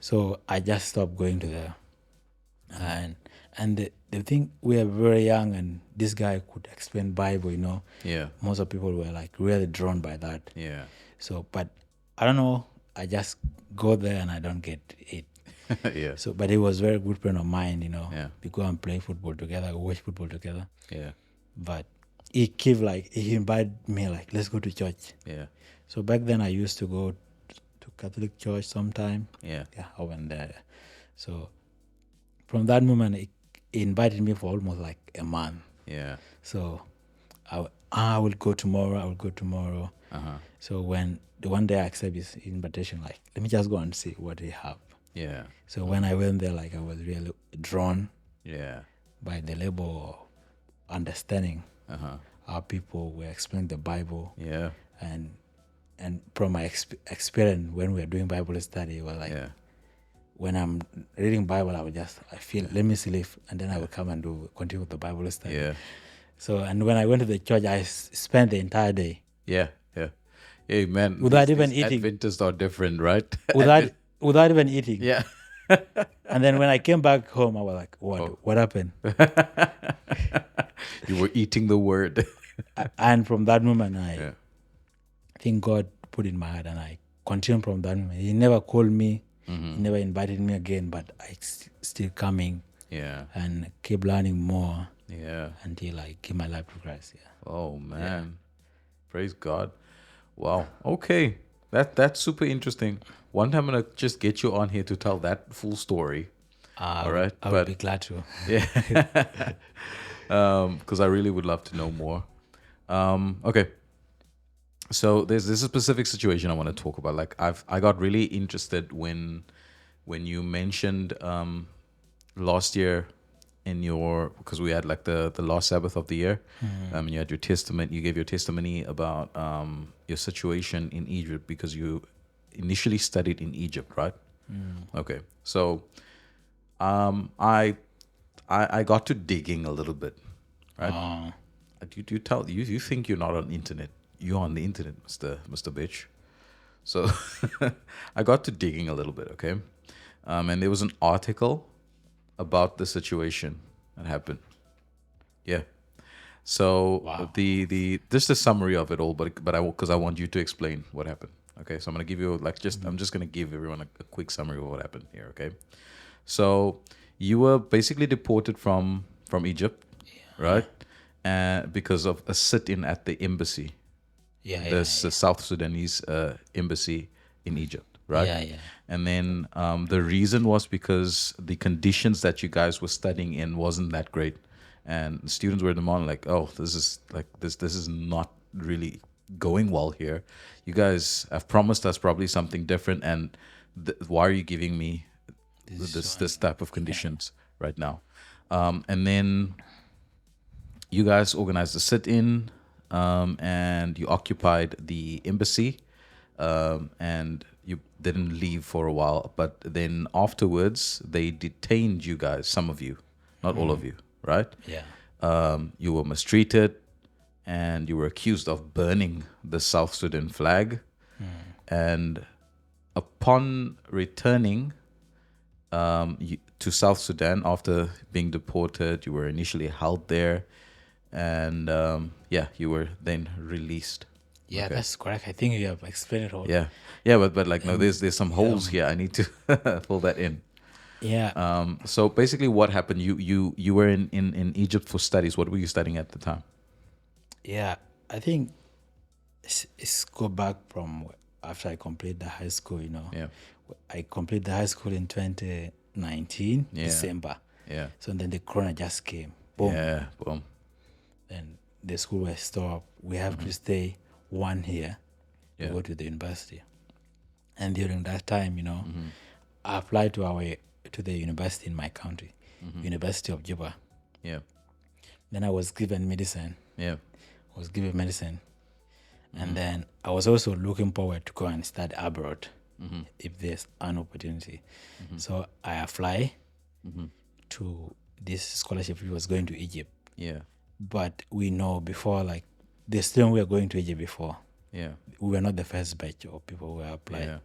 So I just stopped going to there. And the thing, we are very young, and this guy could explain Bible. Yeah. Most of people were like really drawn by that. Yeah. So, but I don't know. I just go there and I don't get it. Yeah. So, but he was a very good friend of mine. Yeah. We go and play football together, we watch football together. Yeah. But he invited me like, let's go to church. Yeah. So back then I used to go to Catholic church sometime. Yeah. I went there. So from that moment, he invited me for almost like a month. Yeah. So I will go tomorrow. So when the one day I accept his invitation, like, let me just go and see what they have. Yeah. So when I went there, like, I was really drawn by the level of understanding how people were explaining the Bible. Yeah. And from my experience when we were doing Bible study, it was like, when I'm reading Bible, I feel, let me sleep, and then I will come and continue with the Bible study. Yeah. So, and when I went to the church, I spent the entire day. Yeah. Yeah. Hey, man. Without even these eating. Adventists are different, right? Without even eating. Yeah. And then when I came back home, I was like, what happened? You were eating the word. And from that moment, I Yeah. think God put in my heart, and I continued from that moment. He never called me, he never invited me again, but I still coming Yeah. and keep learning more Yeah. until I give my life to Christ. Yeah. Oh man. Praise God. Wow. Okay. That's super interesting. One time I'm gonna just get you on here to tell that full story. All right. I would be glad to. Yeah. Because I really would love to know more. Okay. So there's a specific situation I want to talk about. Like I got really interested when you mentioned last year in your, because we had like the last Sabbath of the year. And you had your testament. You gave your testimony about your situation in Egypt because you initially studied in Egypt, right? Okay. So I got to digging a little bit, right? You think you're not on the internet? You're on the internet, Mr. Bitch. So I got to digging a little bit, okay, and there was an article about the situation that happened. Yeah. So Wow. the just a summary of it all, but I because I want you to explain what happened. Okay, so I'm gonna give you I'm just gonna give everyone a quick summary of what happened here. Okay, so you were basically deported from Egypt, right? Because of a sit-in at the embassy, the South Sudanese embassy in Egypt, right? Yeah. And then the reason was because the conditions that you guys were studying in wasn't that great, and students were demanding like, "Oh, this is like this is not really going well here. You guys have promised us probably something different, and why are you giving me this type of conditions right now?" And then you guys organized a sit-in, and you occupied the embassy, and you didn't leave for a while. But then afterwards, they detained you guys, some of you, not all of you, right? Yeah. You were mistreated, and you were accused of burning the South Sudan flag. And upon returning to South Sudan after being deported, you were initially held there, and you were then released. Yeah, that's correct. I think you have explained it all. Yeah, but like no, there's some holes here. I need to fill that in. Yeah. So basically, what happened? You were in Egypt for studies. What were you studying at the time? Yeah. I think it's go back from after I completed the high school, Yeah. I completed the high school in 2019, December. Yeah. So then the corona just came. Boom. Yeah. Boom. Then the school was stopped. We have to stay 1 year to go to the university. And during that time, I applied to the university in my country, University of Juba. Yeah. Then I was given medicine. Yeah. And then I was also looking forward to go and study abroad if there's an opportunity. So I applied to this scholarship. It was going to Egypt. Yeah. But we know before, like, the students were going to Egypt before. Yeah. We were not the first batch of people who applied. Yeah.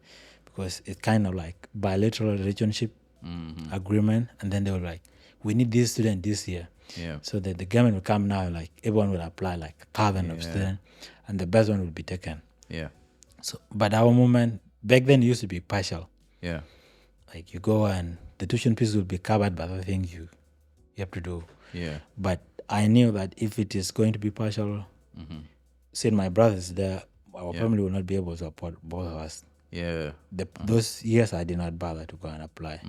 Because it's kind of like bilateral relationship agreement. And then they were like, we need this student this year. Yeah. So that the government will come now, like everyone will apply like 1,000 of students, and the best one will be taken. Yeah. So, but our movement back then used to be partial. Yeah. Like you go and the tuition fees will be covered by other things you have to do. Yeah. But I knew that if it is going to be partial, since my brothers there, our family will not be able to support both of us. Yeah. Those years I did not bother to go and apply.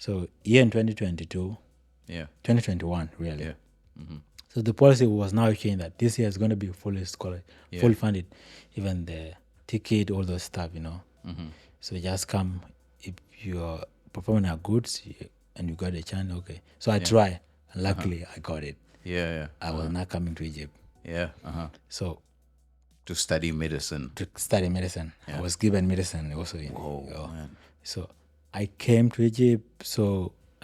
So year in 2022. Yeah. 2021, really. Yeah. So the policy was now changed that this year is going to be fully fully funded, even the ticket, all those stuff, So just come if your performance are good and you got a chance, okay. So I tried, and luckily I got it. Yeah. I was not coming to Egypt. Yeah. So To study medicine. to study medicine, I was given medicine also. Man. So I came to Egypt.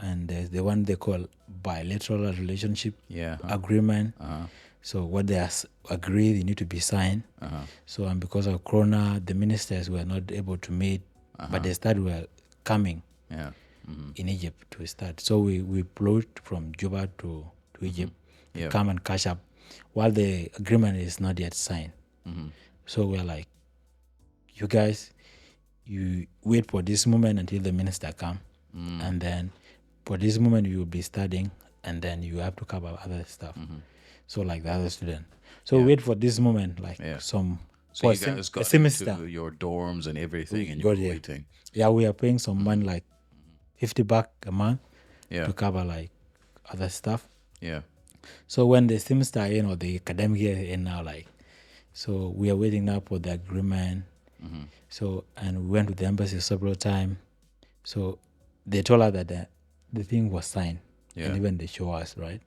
And there's the one they call bilateral relationship agreement. So what they agree, they need to be signed. So and because of Corona, the ministers were not able to meet, but they started were coming. Yeah. in Egypt to start. So we flew from Juba to Egypt to come and catch up while the agreement is not yet signed. So we're like, you guys, you wait for this moment until the minister come, and then for this moment you will be studying, and then you have to cover other stuff. So like the other student. So wait for this moment, like some So for you guys a got semester. into your dorms and everything, and you got were there. waiting. Yeah, we are paying some money, like $50 a month Yeah. to cover like other stuff. Yeah. So when the semester or the academic year in now, like, so we are waiting now for the agreement. So, and we went to the embassy several times. So they told us that the thing was signed, and even they show us, right?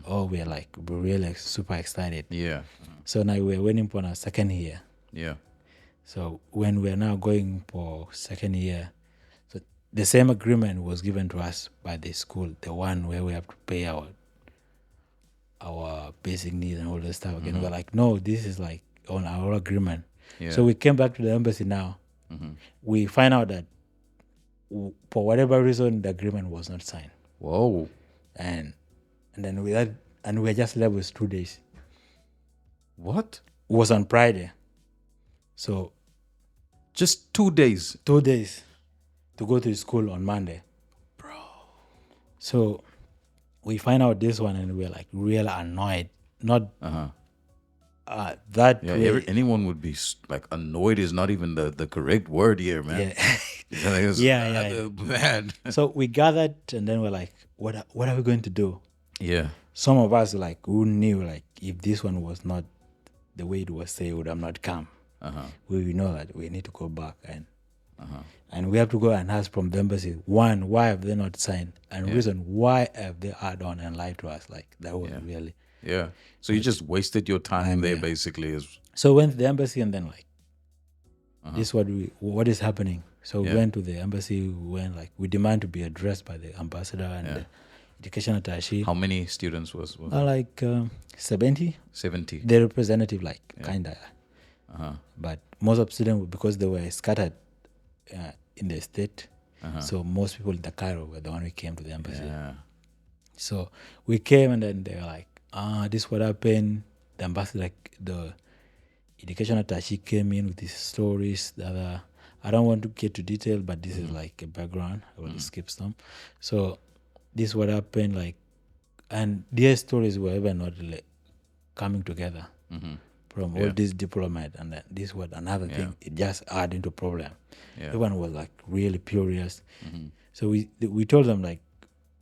Oh, we're really super excited. Yeah. So now we're waiting for our second year. Yeah. So when we're now going for second year, so the same agreement was given to us by the school, the one where we have to pay our basic needs and all that stuff again. We're like, no, this is like on our agreement. Yeah. So we came back to the embassy now. We find out that for whatever reason, the agreement was not signed. Whoa. And then we had, and we were just left with 2 days. What? It was on Friday. So Just 2 days. 2 days to go to school on Monday. Bro. So we find out this one and we're like real annoyed. Not that Yeah, way. anyone would be like annoyed is not even the correct word here, man. Yeah. Man. So we gathered and then we're like, what are we going to do? Yeah. Some of us like who knew like if this one was not the way it was said, would have not come. We know that we need to go back and we have to go and ask from the embassy, one, why have they not signed? And reason, why have they add on and lied to us? Like that was really. Yeah. So you just wasted your time there basically. So we went to the embassy and then like, this is what is happening. So we went to the embassy, we demand to be addressed by the ambassador and the education attaché. How many students was like 70. 70. The representative, like kinda. But most of students, because they were scattered in the state, so most people in the Cairo were the one who came to the embassy. Yeah. So we came and then they were like, this what happened. The ambassador, like the education attaché came in with these stories. I don't want to get to detail, but this is like a background. I will skip some. So this what happened, like, and their stories were even not like coming together from all these diplomats, and this was another thing. It just added into problem. Everyone was like really furious. So we told them like,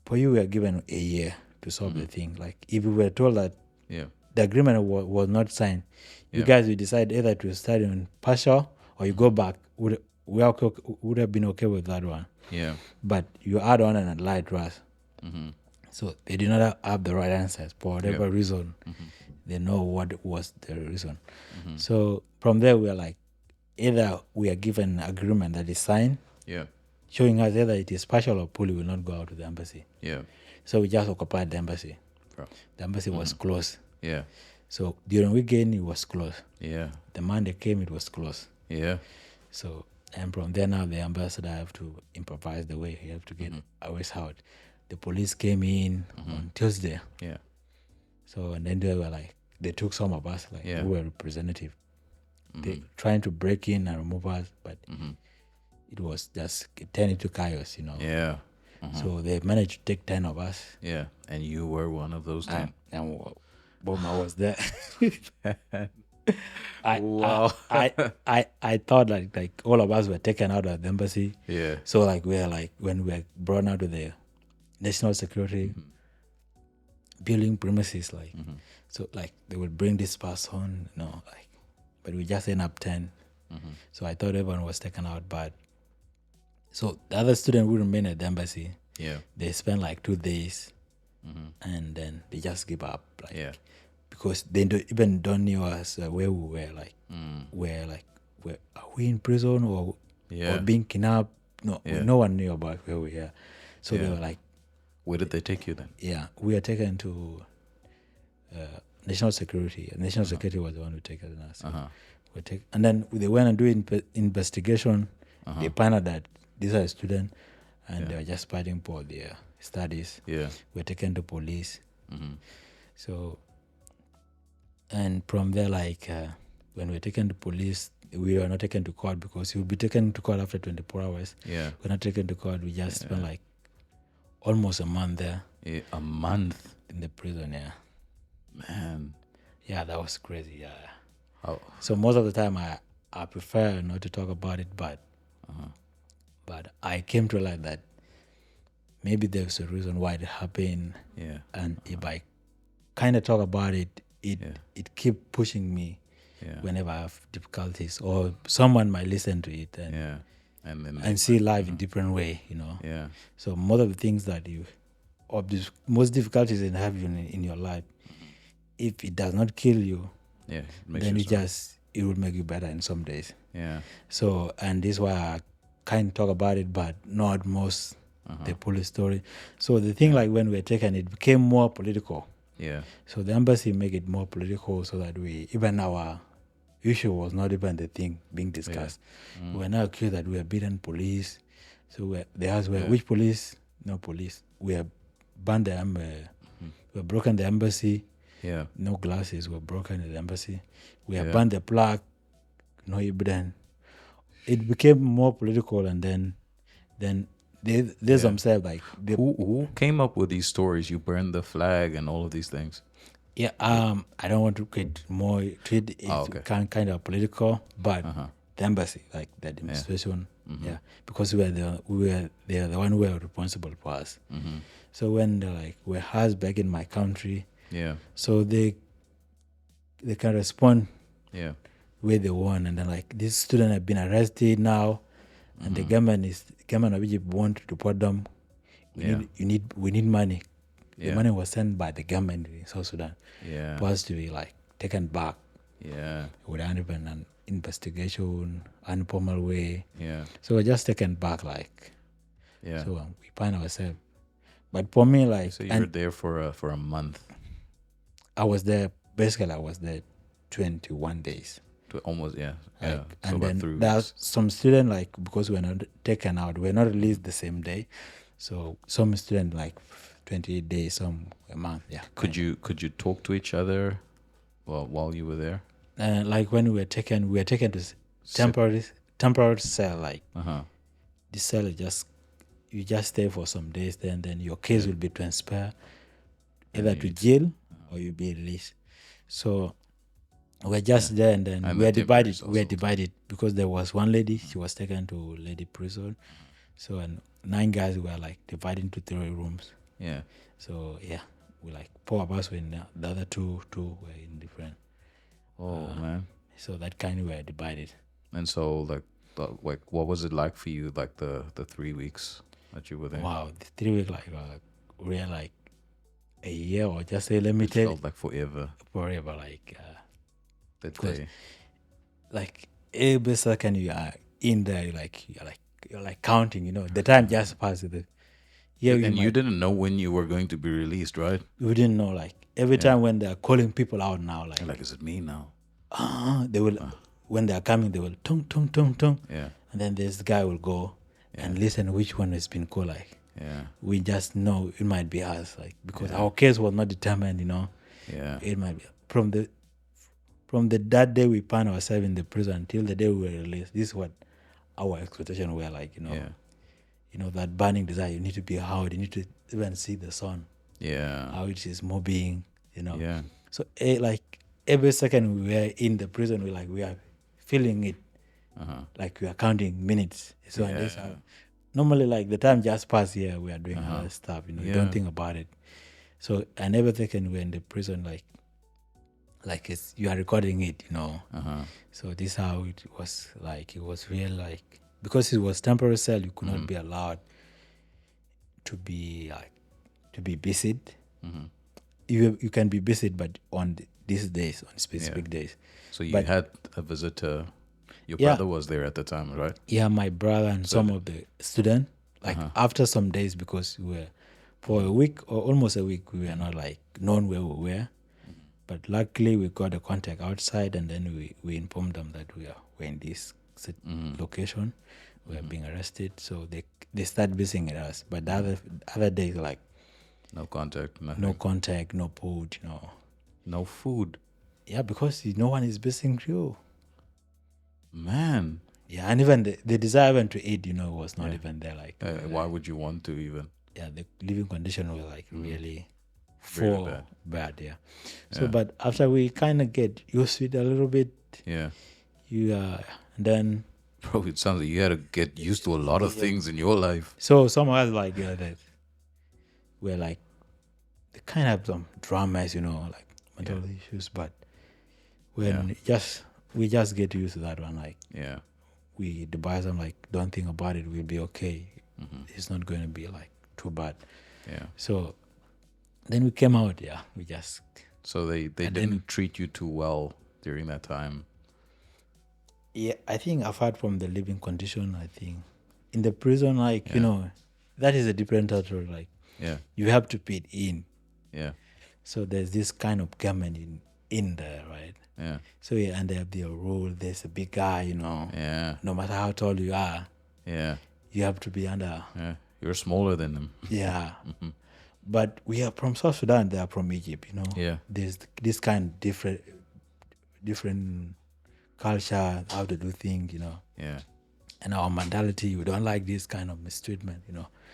for you, we are given a year to solve the thing. Like if we were told that the agreement was not signed, you guys will decide either to study on partial or you go back. Would have been okay with that one. Yeah. But you add on and lie to us. So they did not have the right answers for whatever reason. They know what was the reason. So from there, we are like, either we are given an agreement that is signed, showing us either it is partial or fully will not go out to the embassy. Yeah. So we just occupied the embassy. Bro. The embassy was closed. Yeah. So during weekend, it was closed. Yeah. The Monday came, it was closed. Yeah. So, and from there now, the ambassador have to improvise the way he have to get our ways out. The police came in on Tuesday. Yeah. So, and then they were like, they took some of us, like, who were representative. They trying to break in and remove us, but it was just turned into chaos, Yeah. So they managed to take 10 of us. Yeah. And you were one of those 10. And Boma was there. Wow. I thought like all of us were taken out of the embassy. Yeah. So like we're like when we were brought out to the national security building premises, like so like they would bring this person, like, but we just end up 10. So I thought everyone was taken out, but so the other student who remained at the embassy, they spent like 2 days, and then they just give up, like, because they don't know us where we were, like, are we in prison or being kidnapped? No one knew about where we were. So they were like, where did they take you then? Yeah, we are taken to national security. National security was the one who took us. And then they went and do investigation. They found out that these are students, and they were just fighting for their studies. Yeah. Were taken to police. So, and from there, like when we were taken to police, we were not taken to court because you'll be taken to court after 24 hours. Yeah. We're not taken to court. We just spent like almost a month there. Yeah, a month. In the prison, yeah. Man. Yeah, that was crazy, yeah. How? So most of the time I prefer not to talk about it, but I came to realize that maybe there's a reason why it happened. Yeah. And if I kind of talk about it, it keep pushing me whenever I have difficulties, or someone might listen to it and see life in different way, you know. Yeah. So most of the things that most difficulties in having in your life, if it does not kill you, then it will make you better in some days. Yeah. So, and this is why I kind of talk about it, but not most the police story. So the thing, like when we were taken, it became more political. Yeah. So the embassy make it more political, so that even our issue was not even the thing being discussed. We were now accused that we are beaten police. So they asked, which police? No police. We have banned we have broken the embassy. Yeah. No glasses were broken in the embassy. We have banned the plaque. No evidence. It became more political, and then they themselves like who came up with these stories? You burned the flag and all of these things. Yeah. I don't want to get more to it. It's kind of political, but the embassy, like the administration, because they are the one who were responsible for us. So when they we're housed back in my country, so they can respond where they want, and then this student have been arrested now, and the government of Egypt want to deport them. We need money. The money was sent by the government in South Sudan for us to be taken back. Without even an investigation, informal way. So we're just taken back, So we find ourselves. But for me, so you were there for a month. I was there 21 days. Almost, so and then there's some students, because we're not taken out, we're not released the same day. So some students 28 days, some a month. Yeah. Could you talk to each other while you were there? When we were taken to temporary cell. The cell is you just stay for some days, then your case will be transferred either to jail or you'll be released. So we're just there, and then we are divided. We are divided because there was one lady, she was taken to lady prison. So, and 9 guys were divided into 3 rooms. Yeah. So we 4 of us were in there. The other two were in different. Oh man. So that kind of were divided. And so what was it like for you, the 3 weeks that you were there? Wow, the 3 weeks real a year, or just say limited. It felt like forever. Forever, that day. Every second you are in there, you're counting. The time just passes. And you didn't know when you were going to be released, right? We didn't know. Every time when they're calling people out now, is it me now? They will when they're coming, they will tung tung tung tung. Yeah. And then this guy will go and listen which one has been called. We just know it might be us, because our case was not determined. Yeah. It might be from that day we found ourselves in the prison until the day we were released. This is what our expectations were that burning desire. You need to be out. You need to even see the sun. Yeah. How it is moving. Yeah. So every second we were in the prison, we are feeling it. We are counting minutes. So normally the time just passed here. We are doing other stuff. You don't think about it. So and every second we're in the prison, it's you are recording it. So this is how it was. It was real. Because it was temporary cell, you could not be allowed to be busy. You can be busy, but on these days, on specific days. So you had a visitor. Your brother was there at the time, right? Yeah, my brother and some of the students. After some days, because we were for a week or almost a week, we were not known where we were. But luckily, we got a contact outside, and then we informed them that we were in this location. we were being arrested. So they started visiting us. But the other days, like No contact, nothing. no contact, no food, No food. Yeah, because no one is visiting you. Man. Yeah, and even the desire even to eat, was not even there. Like, Why would you want to even? yeah, the living condition was like really Really bad. Yeah. So, but after we kind of get used to it a little bit, Yeah. then Bro, it sounds like you had to get used to a lot of things in your life. so some of us like that we're like they kind of have some dramas, like mental issues, but when we just get used to that one, like Yeah. we advise them like don't think about it, we'll be okay. It's not going to be like too bad. Yeah. So then we came out. We just So they didn't treat you too well during that time. Yeah, I think apart from the living condition, I think in the prison, like that is a different territory. Like Yeah. you have to fit in. Yeah. So there's this kind of government in there, right? Yeah. So and they have their rule. There's a big guy, Yeah. no matter how tall you are, Yeah. you have to be under. Yeah. You're smaller than them. Yeah. But we are from South Sudan. They are from Egypt. Yeah. There's this kind of different culture, how to do things. Yeah. And our mentality, we don't like this kind of mistreatment.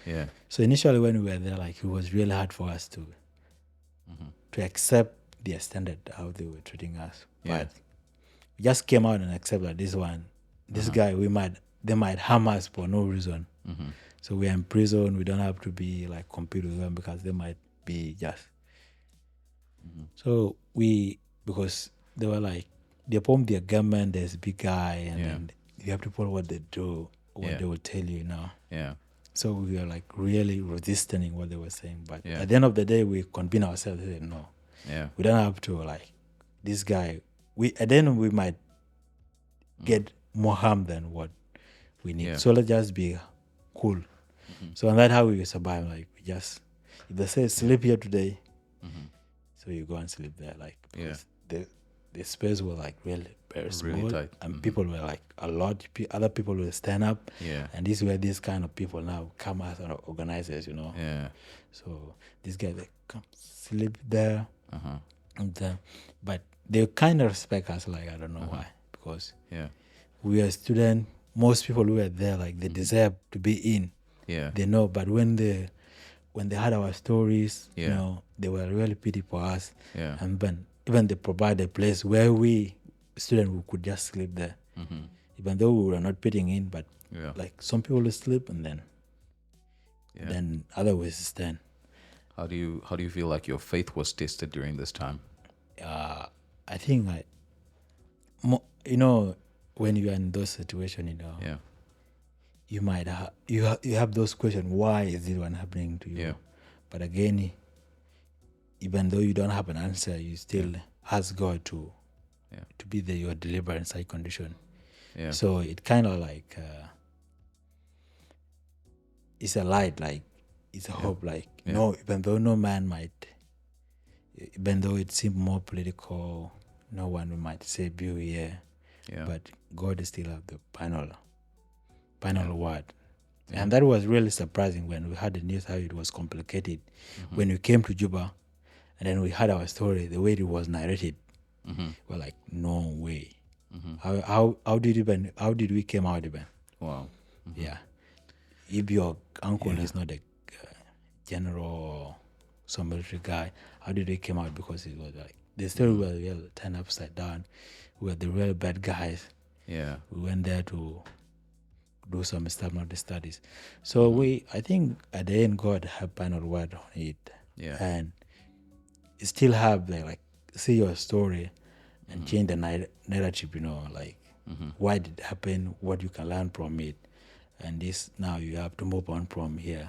Yeah. So initially when we were there, like it was really hard for us to accept their standard, how they were treating us. Yeah. But we just came out and accept that this guy, they might harm us for no reason. So we are in prison. We don't have to be like compete with them because they might be just. So because they were like, they formed their government, there's a big guy, and then you have to follow what they do, what they will tell you now. Yeah. So we were like really resisting what they were saying. But Yeah. at the end of the day, we convince ourselves, no, Yeah. we don't have to like this guy. At the end we might get more harm than what we need. Yeah. So let's just be cool. So and that's how we survive. Like we just, if they say sleep here today, so you go and sleep there. Like because the space was like really very small, Really tight. and people were like a lot. Other people will stand up, and these were these kind of people now come as organizers, Yeah. So these guys they come sleep there, but they kind of respect us. Like I don't know why, because we are students. Most people who were there, like they deserve to be in. Yeah. They know, but when they heard our stories, they were really pity for us. Yeah. And even they provide a place where we students we could just sleep there, even though we were not fitting in. But like some people will sleep and then others will stand. How do you feel like your faith was tested during this time? I think when you are in those situations, you might you have those questions. Why is this one happening to you? Yeah. But again, even though you don't have an answer, you still ask God to be your deliverer in such condition. Yeah. So it kind of like it's a light, like it's a hope. Like no, even though no man might, even though it seems more political, no one might save you here. Yeah. But God still have the final word. And that was really surprising when we heard the news how it was complicated. When we came to Juba and then we heard our story, the way it was narrated, we're like, no way. How did we came out even? Wow. Yeah. If your uncle is not a general or some military guy, how did we came out? Because it was like the story was real turned upside down. We were the real bad guys. Yeah. We went there to do some stuff, not the studies. So I think at the end, God had final word on it. Yeah. And you still have like see your story and change the narrative, like why did it happen, what you can learn from it. And this now you have to move on from here.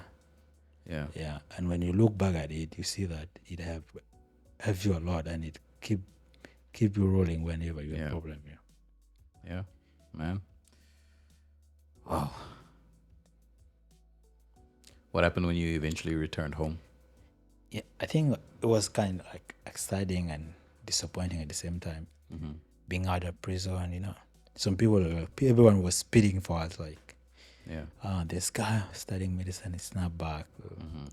Yeah. Yeah. And when you look back at it, you see that it have you a lot and it keep you rolling whenever you have a problem. Yeah, man. Wow. What happened when you eventually returned home? Yeah, I think it was kind of like exciting and disappointing at the same time. Being out of prison, some people, everyone was speeding for us. Like Yeah. This guy studying medicine is not back.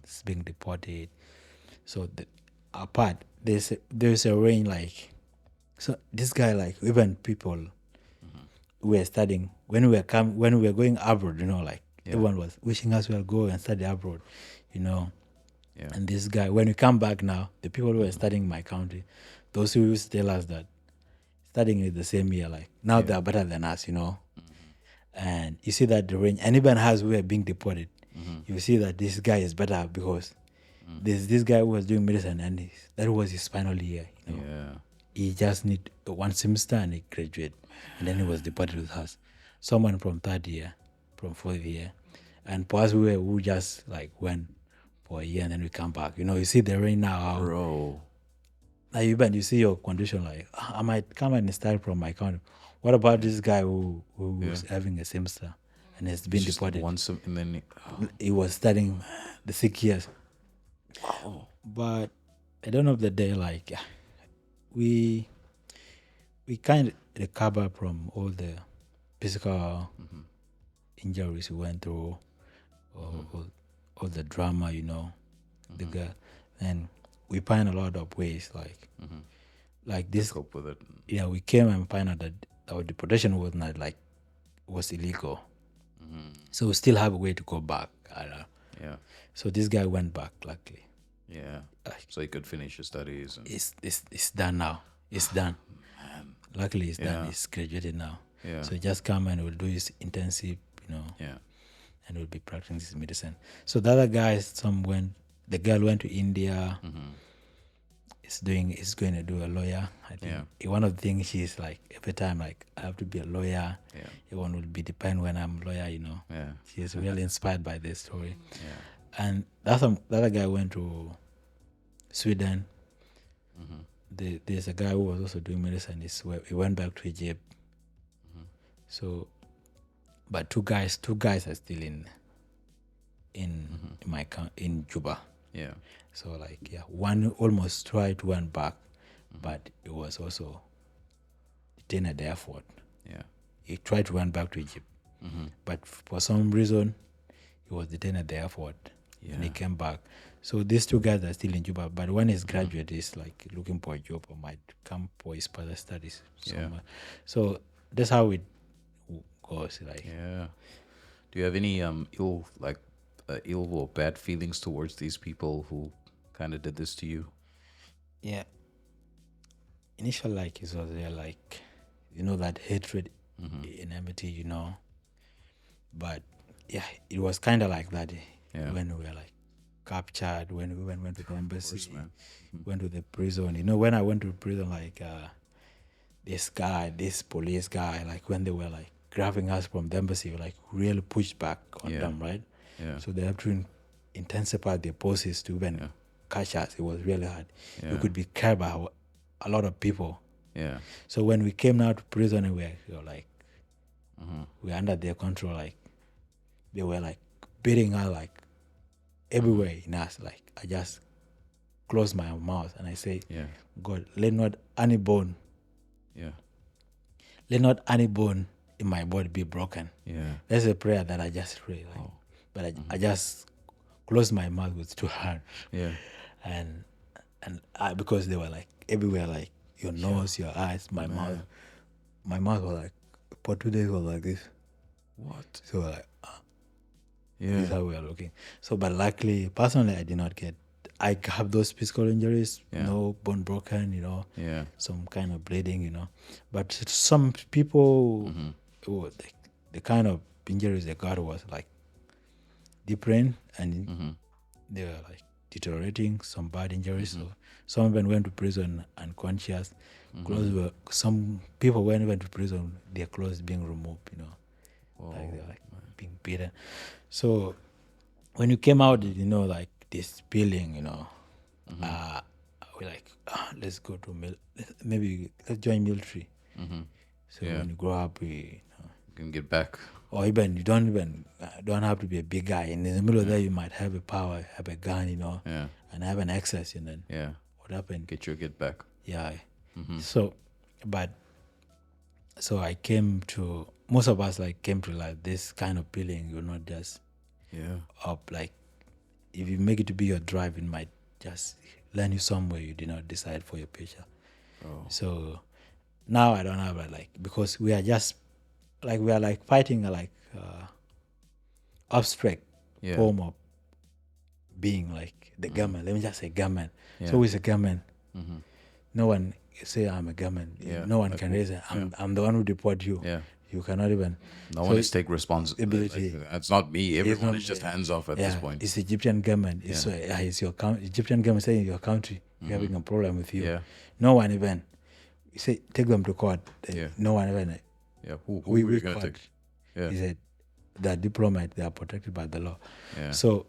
He's being deported. So apart, there's a range like. So this guy, like, even people we were studying when we were going abroad, like everyone was wishing us well go and study abroad, you know. Yeah. And this guy, when we come back now, the people who were studying in my country, those who used to tell us that studying is the same year, like now they are better than us, And you see that the range, and even as we were being deported, you see that this guy is better because there's this guy who was doing medicine and that was his final year, Yeah. He just need one semester and he graduated, and then he was deported with us. Someone from third year, from fourth year, and for us we just like went for a year and then we come back. You see the range now. Bro. Now you see your condition like I might come and start from my country. What about this guy who was having a semester and has been Just deported? and then He was studying the 6 years. wow. But at the end of the day, like we kind of recover from all the physical injuries we went through, all the drama, the girl, and we find a lot of ways like this. Cope with it. Yeah, we came and find out that our deportation was not was illegal. So we still have a way to go back. Yeah. So this guy went back, luckily. Yeah. So he could finish his studies. And It's done now. It's done. man. Luckily, it's done. Yeah. He's graduated now. Yeah. So he just come and will do his intensive, Yeah. and will be practicing his medicine. So the other guys, the girl went to India. Is going to do a lawyer. I think one of the things she's like every time like I have to be a lawyer. Yeah. Everyone will be depend when I'm a lawyer. Yeah. She's really inspired by this story. Yeah. And the other guy went to Sweden. There's a guy who was also doing medicine. He went back to Egypt. So, but two guys are still in in Juba. Yeah. So one almost tried to went back, but it was also detained at the airport. Yeah. He tried to run back to Egypt, but for some reason, he was detained at the airport, and he came back. So these two guys are still in Juba, but one is graduate, is like looking for a job or might come for his further studies somewhere. So that's how it goes. Yeah. Do you have any ill or bad feelings towards these people who kind of did this to you? Yeah. Initial it was there that hatred, enmity, But it was kind of like that when we were captured, when we went to the embassy, went to the prison. When I went to prison, this police guy, when they were grabbing us from the embassy, really pushed back on them, right? Yeah. So they have to intensify their poses to even catch us. It was really hard. Yeah. We could be carried by a lot of people. Yeah. So when we came now to prison, and we were under their control. They were beating us everywhere in us. I just closed my mouth and I say, God, let not any bone in my body be broken. Yeah. That's a prayer that I just pray. But I just closed my mouth with two hands. Yeah. And because they were everywhere, your nose, your eyes, my mouth. My mouth was for 2 days was like this. What? So Yeah. this is how we are looking. So, but luckily, personally, I did not get. I have those physical injuries, no bone broken, Yeah. some kind of bleeding, But some people, the kind of injuries they got was different, and they were deteriorating, some bad injuries. So some even went to prison unconscious. Some people when they went to prison, their clothes being removed, they're being beaten. So when you came out, this feeling, we're let's go to maybe let's join military. So when you grow up, you can get back. Or even you don't have to be a big guy. And in the middle of that, you might have a power, have a gun, and have an access, and then what happened? Get back. Yeah. So, but So I came to, most of us like came to like this kind of feeling. You're not just Yeah. up. Like if you make it to be your drive, it might just land you somewhere you did not decide for your future. Oh. So now I don't have like, because we are just like, we are like fighting a like abstract Yeah. form of being, like the government. Let me just say government. Yeah. So who is a government? Mm-hmm. No one say I'm a government. Yeah. No one Like, can raise it. I'm the one who deport you. Yeah. You cannot even. No one is take responsibility. Ability. It's not me. Everyone not- is just hands off at this point. It's Egyptian government. It's your Egyptian government saying your country you're having a problem with you. Yeah. No one even. You say take them to court. Yeah. No one even. Yeah. Who We are you gonna court. take? Yeah. He said they're diplomat. They are protected by the law. Yeah. So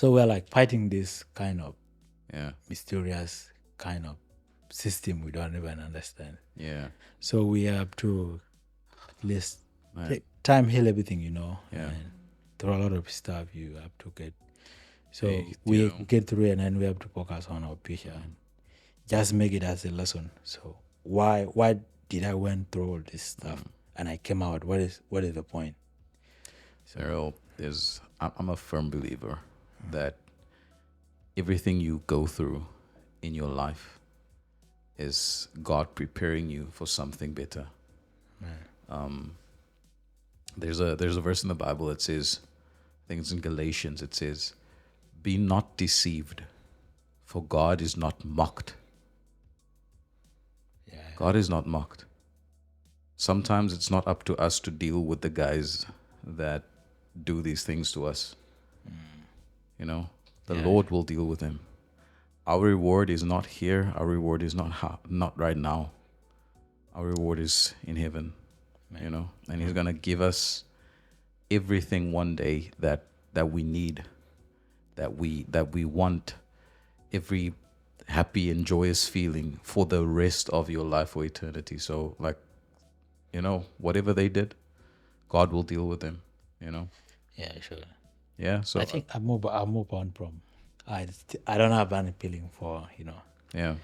we're like fighting this kind of Yeah. mysterious kind of system we don't even understand. Yeah. So we have to at least Right. take time heal everything, Yeah. and through a lot of stuff you have to get. So Hey, we you know. get through, and then we have to focus on our future and just make it as a lesson. So why did I went through all this stuff and I came out? What is the point? Errol, I'm a firm believer that everything you go through in your life is God preparing you for something better. There's a verse in the Bible that says, I think it's in Galatians, it says, "Be not deceived, for God is not mocked." Yeah. God is not mocked. Sometimes it's not up to us to deal with the guys that do these things to us. The Yeah. Lord will deal with them. Our reward is not here. Our reward is not right now. Our reward is in heaven. And He's gonna give us everything one day that we need, that we want, every happy and joyous feeling for the rest of your life or eternity. So, like, whatever they did, God will deal with them. Yeah, sure. Yeah. So I think I move on from. I don't have any feeling for yeah,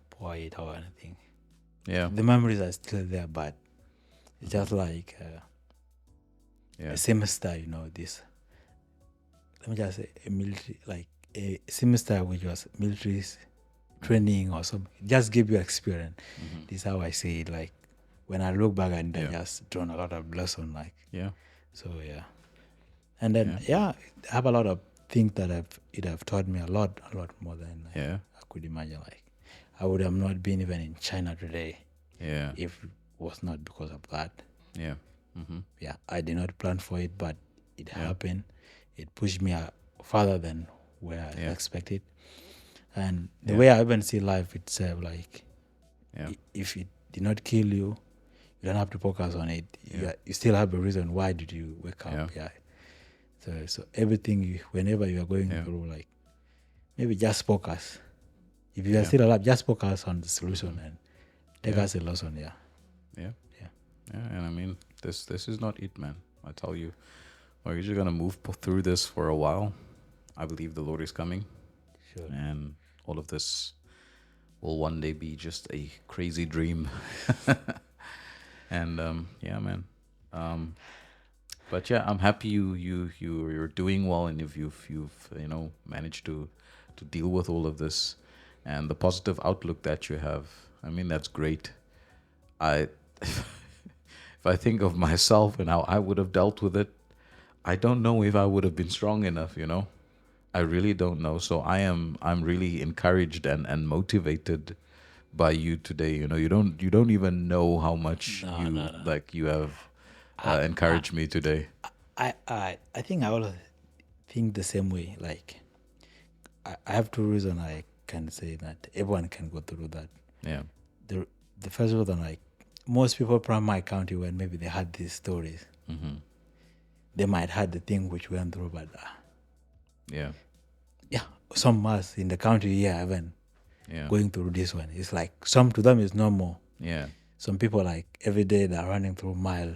poet or anything. yeah, The memories are still there, but it's just like yeah, a semester. This. Let me just say a military, like a semester which was military training or something. Just give you experience. This is how I say it. Like when I look back and I just drawn a lot of lesson. Like yeah, so, yeah. And then I have a lot of things that have taught me a lot more than yeah, I could imagine. Like I would have not been even in China today yeah, if it was not because of that. yeah. Yeah, I did not plan for it, but it happened. It pushed me farther than where I expected. And the way I even see life itself, like if it did not kill you, you don't have to focus on it. You still have a reason why did you wake up. Yeah. So everything, whenever you are going through, like maybe just focus. If you are still alive, just focus on the solution and take us a lesson. Yeah. Yeah. And I mean, this is not it, man. I tell you, we're usually gonna move through this for a while. I believe the Lord is coming, Sure. and all of this will one day be just a crazy dream. And yeah, man. But yeah, I'm happy you're doing well, and if you've managed to deal with all of this, and the positive outlook that you have. I mean, that's great. If I think of myself and how I would have dealt with it, I don't know if I would have been strong enough. I really don't know. So I'm really encouraged and motivated by you today. You don't even know how much you have encouraged me today. I think I always think the same way. Like I have two reasons I can say that everyone can go through that. Yeah. The first reason, like most people from my county, when maybe they had these stories, they might had the thing which went through, but Yeah. some us in the country here haven't Yeah. going through this one. It's like some to them is normal. Yeah. Some people like every day they're running through mile,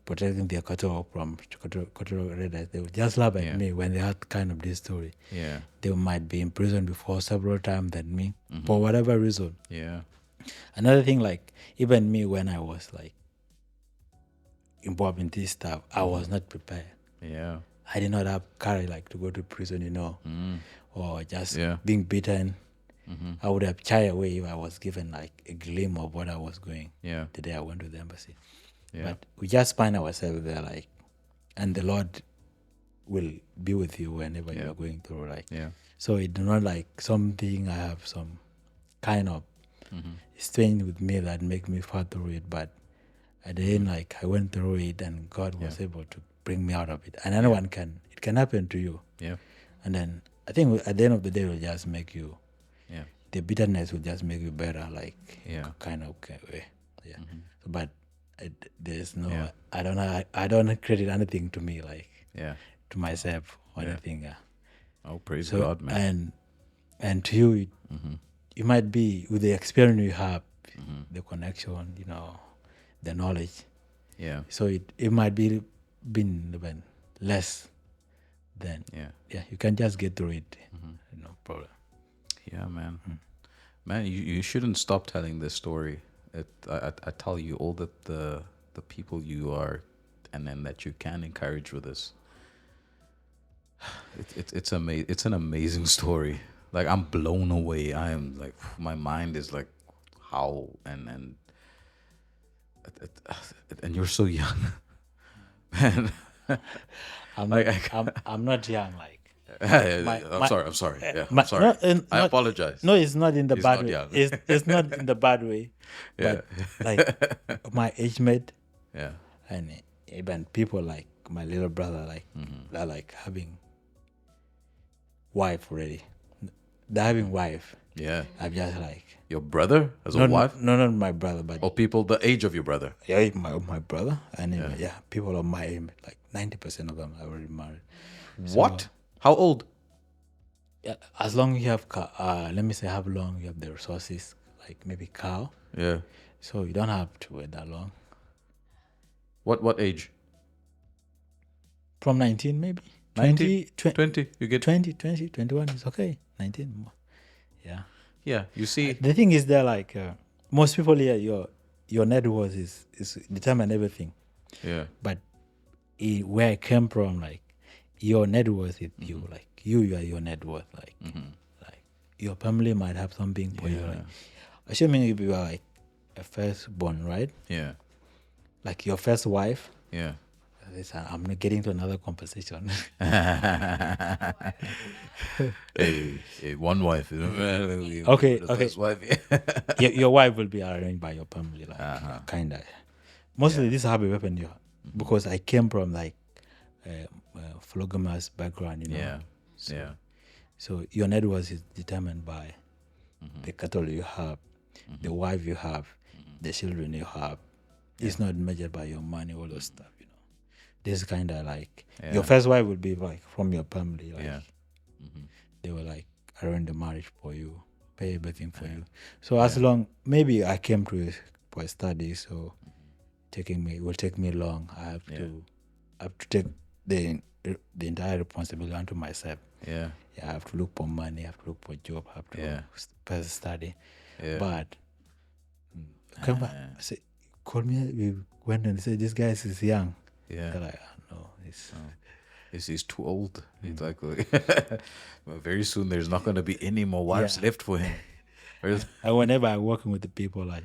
protecting their cattle from cattle raiders. They would just laugh at me when they had kind of this story. Yeah. They might be in prison before several times than me for whatever reason. Yeah. Another thing, like even me when I was like involved in this stuff, I was not prepared. Yeah. I did not have courage like to go to prison, or just being beaten. I would have shied away if I was given like a glimpse of what I was going. Yeah. The day I went to the embassy. Yeah. But we just find ourselves there, like, and the Lord will be with you whenever you are going through, like. Yeah. So it's not like something I have some kind of strain with me that make me fight through it, but at the end, like I went through it, and God was able to bring me out of it. And anyone it can happen to you. Yeah. And then I think at the end of the day, it will just make you. Yeah. The bitterness will just make you better, like kind of way. Yeah. But there's no. Yeah. I don't credit anything to me, like to myself or anything. Yeah. Oh, praise God, man. And to you, it might be with the experience you have, the connection, the knowledge. Yeah. So it might be been even less than. Yeah. You can just get through it. No problem. Yeah, man. Man, you shouldn't stop telling this story. I tell you all that the people you are, and then that you can encourage with this. It's amazing. It's an amazing story. Like I'm blown away. I am like my mind is like how and you're so young, man. I'm not young, like. I'm sorry. Yeah, I'm sorry. I apologize. No, it's not in the bad not way. young. It's not in the bad way. Yeah. But like my age mate, Yeah. and even people like my little brother, like they're like having wife already. They're having wife. Yeah. I'm just like Your brother has a wife? No, not my brother, but Or people the age of your brother? yeah, my brother, and people of my age, like 90% of them are already married. What? How old? Yeah, as long as you have let me say how long you have the resources, like maybe cow. Yeah. So you don't have to wait that long. What age? From 19 maybe. 20? 20. You get 20, 21 is okay. 19. Yeah. Yeah, you see. The thing is that like most people here, your net worth is determine everything. Yeah. But where I came from, like your net worth is you, like you are your net worth, like your family might have something for you, like assuming if you are like a firstborn, right? Yeah. Like your first wife. Yeah. I'm not getting to another conversation. hey, one wife. Okay. First wife. your wife will be arranged by your family, like kind of. Mostly this is how it happened here, because I came from like polygamous background, Yeah. So your net worth is determined by the cattle you have, the wife you have, the children you have. It's not measured by your money, all those stuff, This kind of like your first wife will be like from your family, like they will like arrange the marriage for you, pay everything for you. So as long maybe I came to for study, so it will take me long. I have to take the entire responsibility onto myself. Yeah. I have to look for money. I have to look for job. I have to first study. Yeah. But come back. I say, call me. We went and said, this guy is young. Yeah. They're like, no, he's too old. He's like, well, very soon there's not going to be any more wives left for him. And whenever I'm working with the people, like,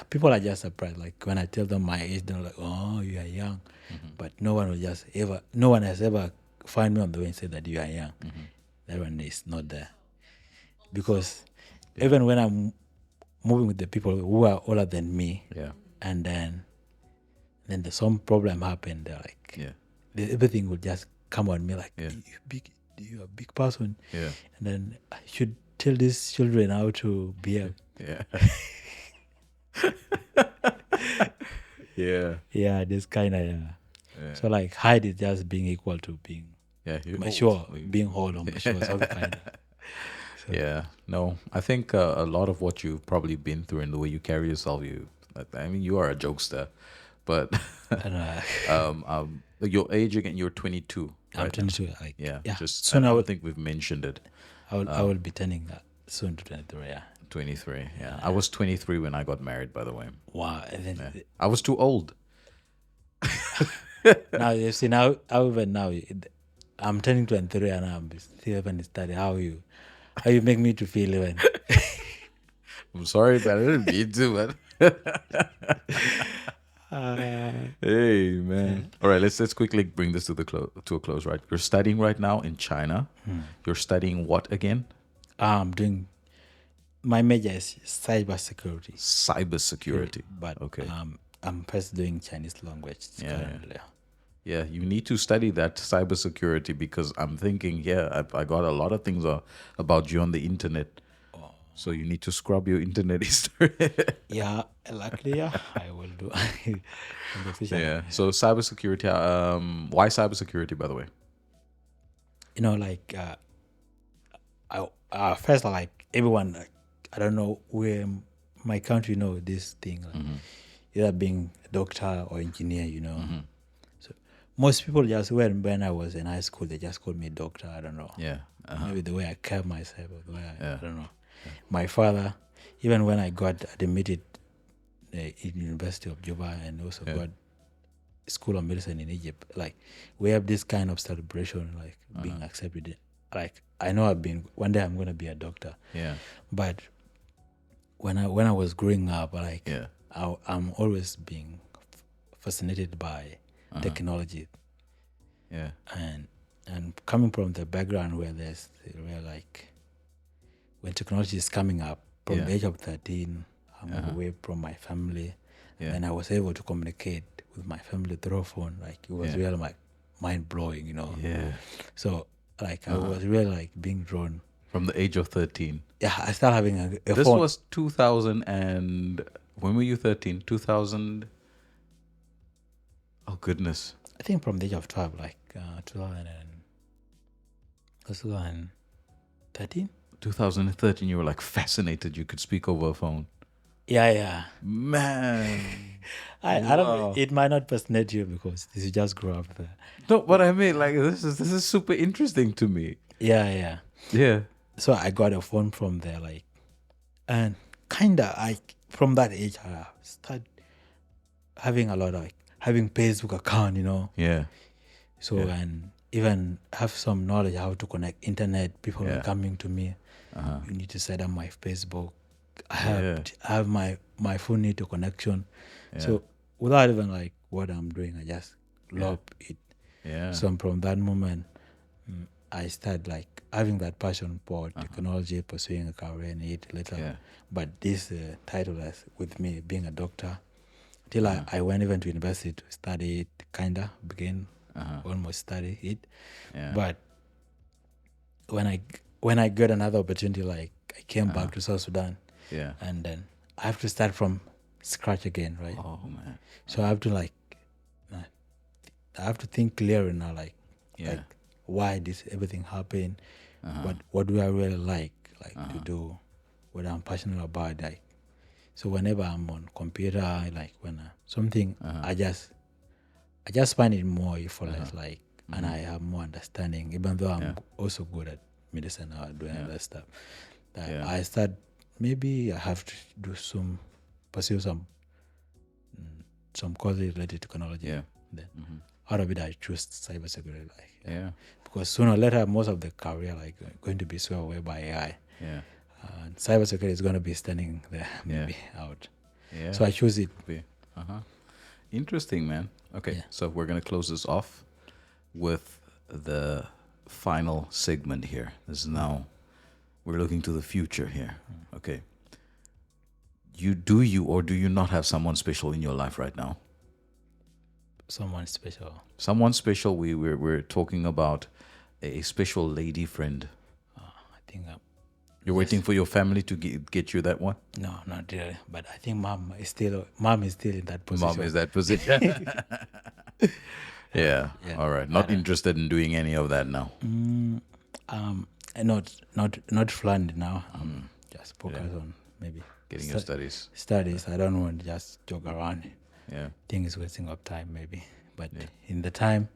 people are just surprised. Like when I tell them my age, they're like, oh, you are young. But no one has ever find me on the way and say that you are young. That one is not there. Because even when I'm moving with the people who are older than me, and then some problem happened, they're like, everything will just come on me like, you're a big person. Yeah. And then I should tell these children how to behave. Yeah. Yeah. Yeah, this kind of, So like height is just being equal to being mature, being old or mature, something kind of. So. Yeah. No, I think a lot of what you've probably been through and the way you carry yourself, you are a jokester, but your age again, you're 22. I'm right? 22. Yeah. Just soon I don't think we've mentioned it. I will be turning soon to 23. Yeah. 23. Yeah. I was 23 when I got married, by the way. Wow. And then I was too old. now you see now even now I'm turning 23 and I'm still even studying. How you make me to feel even. I'm sorry, but I didn't mean to, man. Hey, man. All right, let's quickly bring this to a close, right? You're studying right now in China. You're studying what again? I'm doing my major is cybersecurity. Cybersecurity. But Okay. I'm first doing Chinese language currently. Yeah, you need to study that cybersecurity because I'm thinking, I got a lot of things about you on the internet. So you need to scrub your internet history. Yeah, luckily, I will do. In the future. Yeah. So cybersecurity. Why cybersecurity, by the way? Like first, like everyone, like, I don't know where my country know this thing, like either being a doctor or engineer. So most people just when I was in high school, they just called me doctor. I don't know. Yeah. Maybe the way I carry myself, or the way I don't know. My father, even when I got admitted in University of Juba and also got School of Medicine in Egypt, like we have this kind of celebration, like being accepted. Like I know one day I'm gonna be a doctor. Yeah. But when I was growing up, like Yeah. I'm always being fascinated by technology. Yeah. And coming from the background where like when technology is coming up from the age of 13, I'm away from my family, and I was able to communicate with my family through phone. Like it was really like mind blowing, Yeah. So like I was really like being drawn From the age of 13. Yeah, I started having a This phone. was 2000 and when were you 13? 2000. Oh goodness. I think from the age of 12, like 2013. 2013, you were like fascinated you could speak over a phone. Yeah. Man. I don't know. It might not fascinate you because you just grew up there. No, but I mean, like this is super interesting to me. Yeah. Yeah. So I got a phone from there, like, and kinda like from that age I started having a lot of like having Facebook account, Yeah. So and even have some knowledge how to connect internet. People are coming to me. You need to set up my Facebook. I have my phone need to connection. So without even like what I'm doing, I just love it. Yeah. So from that moment, I started like having that passion for technology, pursuing a career in it later. Yeah. But this title is with me being a doctor. Till I went even to university to study it, kinda began almost study it. Yeah. But when I got another opportunity, like I came back to South Sudan, and then I have to start from scratch again, right? Oh man. So I have to think clearly now, like why this everything happened, what do I really like to do, what I'm passionate about, like. So whenever I'm on computer, like when something, I just find it more effortless, like, and I have more understanding. Even though I'm also good at medicine or doing other stuff, I start maybe I have to pursue some courses related to technology. Yeah. Then out of it, I choose cybersecurity, Yeah. because sooner or later, most of the career like going to be swept away by AI. Yeah. And cybersecurity is going to be standing there, maybe out. Yeah. So I choose it. Interesting, man. Okay, so we're gonna close this off with the final segment here. This is now we're looking to the future here. Okay. Do you or do you not have someone special in your life right now? Someone special. Someone special. We're talking about a special lady friend. I think you're waiting for your family to get you that one? No, not really. But I think mom is still in that position. Mom is that position. Yeah. All right. Not interested in doing any of that now. Not planned now. Just focus on maybe getting your studies. I don't want to just jog around. Yeah. Think it's wasting of time maybe. But in the time,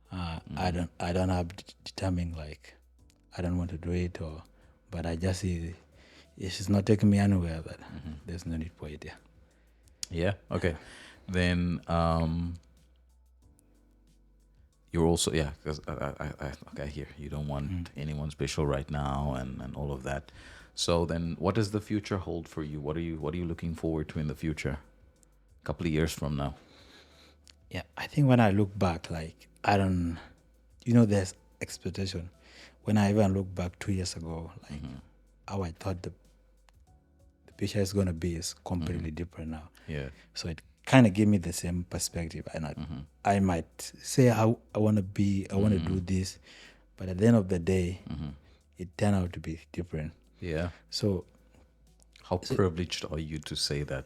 I don't have determining like I don't want to do it, or but I just see she's not taking me anywhere. But there's no need for it. Yeah. Yeah. Okay. Then you're also, yeah, because I hear you don't want anyone special right now and all of that. So then, what does the future hold for you? What are you looking forward to in the future? A couple of years from now. Yeah, I think when I look back, like I don't, there's expectation. When I even look back 2 years ago, like how I thought the picture is gonna be is completely different now. Yeah. So it kind of gave me the same perspective, and I might say I want to be, I want to do this, but at the end of the day, it turned out to be different. Yeah. So how privileged are you to say that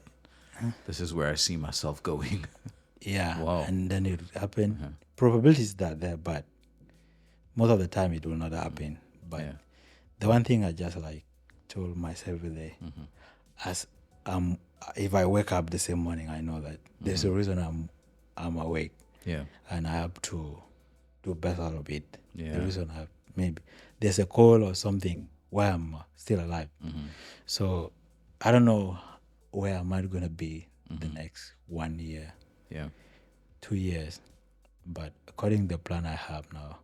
this is where I see myself going? Yeah. Wow. And then it happen. Probabilities that there, but most of the time it will not happen. But the one thing I just like told myself today, as if I wake up the same morning, I know that there's a reason I'm awake. Yeah. And I have to do best out of it. Yeah. The reason maybe there's a call or something why I'm still alive. So I don't know where am I gonna be the next 1 year. Yeah. 2 years, but according to the plan I have now,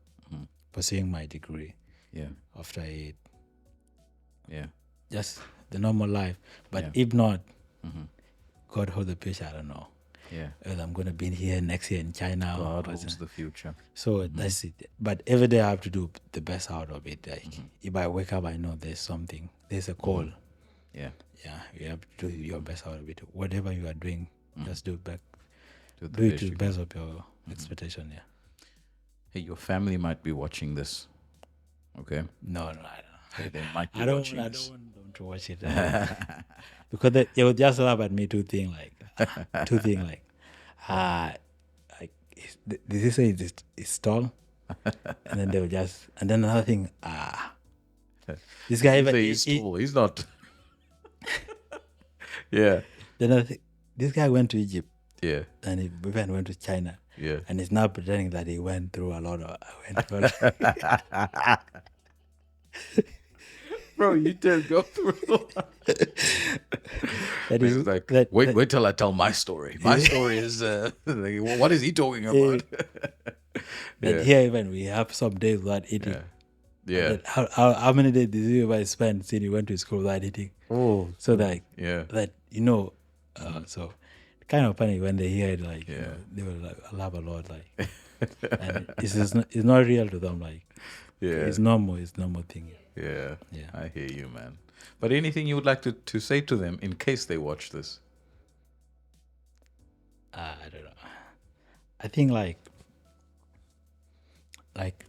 pursuing my degree. Yeah. After it, yeah, just the normal life. But if not, God hold the picture. I don't know. Yeah, whether I'm gonna be here next year in China. God holds the future. So that's it. But every day I have to do the best out of it. Like if I wake up, I know there's something. There's a call. Yeah. Yeah, you have to do your best out of it. Whatever you are doing, just do it back. Do it to the best of your expectation. Yeah. Hey, your family might be watching this. Okay. No, I don't. Hey, they might be watching this. I don't want them to watch it because they would just laugh at me. Two things like, did he say it's tall? And then they would just, and then another thing, this guy even he's tall. He's not. Yeah. Then I think this guy went to Egypt. Yeah. And he even went to China. Yeah. And he's now pretending that he went through a lot of. Bro, you did go through a lot. That is like, wait till I tell my story. My story is like, what is he talking about? But here even we have some days without eating. Yeah. How many days did you ever spend since you went to school without eating? Oh. So like that so kind of funny when they hear it, like they will laugh a lot, like and it's not real to them, like it's normal thing. Yeah, I hear you, man. But anything you would like to say to them in case they watch this? I don't know. I think like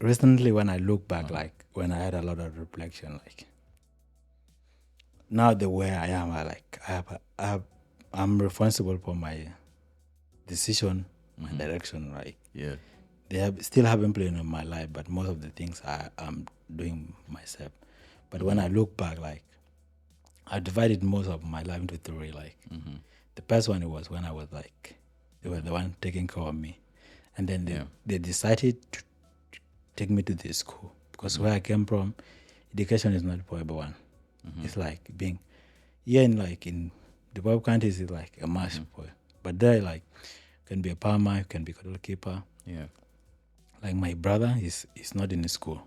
recently when I look back, like when I had a lot of reflection, like now the way I am, I'm responsible for my decision, my direction. Like they still haven't played in my life, but most of the things I'm doing myself. But when I look back, like I divided most of my life into three. Like the first one, it was when I was like, they were the one taking care of me, and then they decided to take me to this school because where I came from, education is not for everyone. It's like being here in developed countries is like a must for, but there like can be a farmer, you can be a cattle keeper. Yeah. Like my brother is not in the school,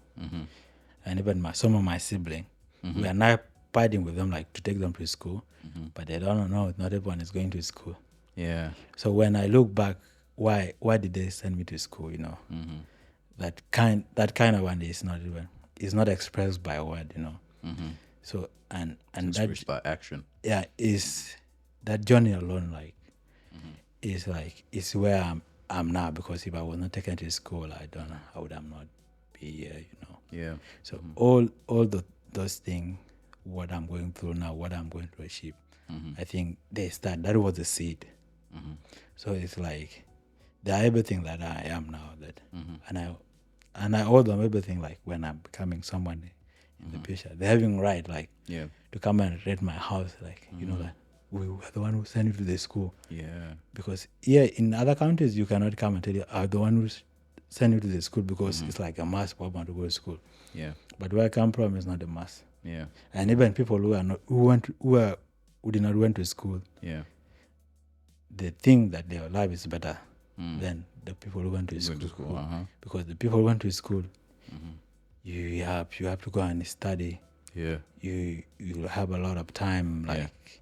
and even some of my siblings, we are now fighting with them like to take them to school, but they don't know. Not everyone is going to school. Yeah. So when I look back, why did they send me to school? That kind of one is not expressed by word. So and it's that by action. Yeah, is that journey alone is where I'm now, because if I was not taken to school, I don't know, I would have not be here, Yeah. So all those things, what I'm going through now, what I'm going to achieve, I think that was the seed. So it's like they are everything that I am now, that and I owe them everything, like when I'm becoming someone in the future. They're having right, like to come and rent my house, like that we were the one who sent you to the school. Yeah. Because here in other countries you cannot come and tell you I'm the one who sent you to the school, because it's like a must for everyone to go to school. Yeah. But where I come from is not a must. Yeah. And even people who did not went to school, Yeah. they think that their life is better than the people who went to school. Because the people who went to school, you have to go and study. Yeah. You have a lot of time, like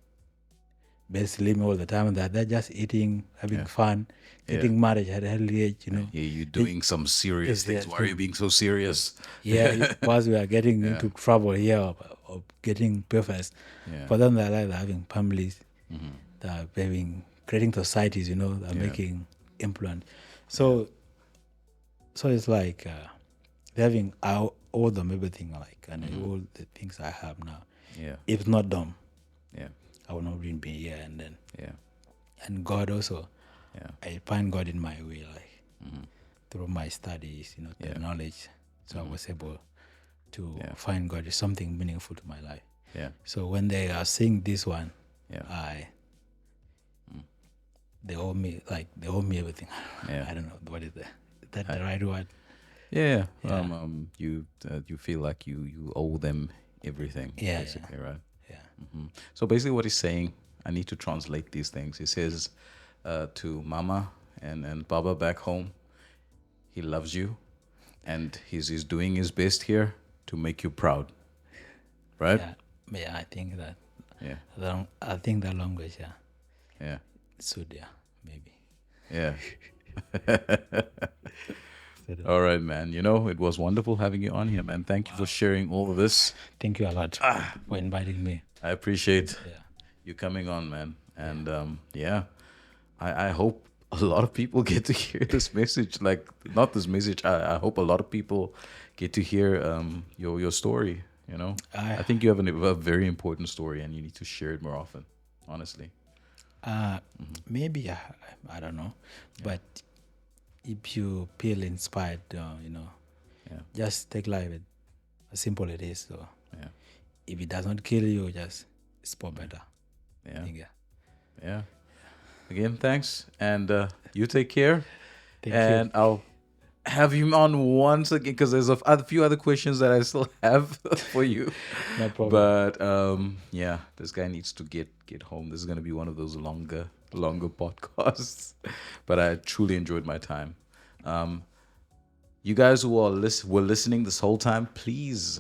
basically living all the time that they're just eating, having fun, getting married at an early age, Yeah, you're doing some serious things. Why are you being so serious? Because we are getting into trouble here of getting perfect. Yeah. For them, they're like they're having families, they're creating societies, they're making influence. So it's like they're having all them everything, like, and all the things I have now. Yeah. If not them, Yeah. I would not really be here. And then, Yeah. and God also, Yeah. I find God in my way, like through my studies, the knowledge. So I was able to find God is something meaningful to my life. Yeah. So when they are seeing this one, they owe me everything. Yeah. I don't know what is that the right word. Yeah. You feel like you owe them everything. Basically, right? Yeah. So basically, what he's saying, I need to translate these things. He says to Mama and Baba back home, he loves you, and he's doing his best here to make you proud. Right? Yeah. I think that. Yeah. I think that language. Yeah. Yeah. Should maybe. Yeah. All right, man. It was wonderful having you on here, man. Thank you for sharing all of this. Thank you a lot for inviting me. I appreciate you coming on, man. And I hope a lot of people get to hear this message. Like, not this message. I hope a lot of people get to hear your story. I think you have a very important story, and you need to share it more often. Honestly. Maybe I don't know, but if you feel inspired, just take life as simple it is. So if it does not kill you, just spot better. Yeah. Again, thanks, and you take care. Thank you. I'll have you on once again because there's a few other questions that I still have for you. No problem. But this guy needs to get home. This is going to be one of those longer podcasts. But I truly enjoyed my time. You guys who were listening this whole time, please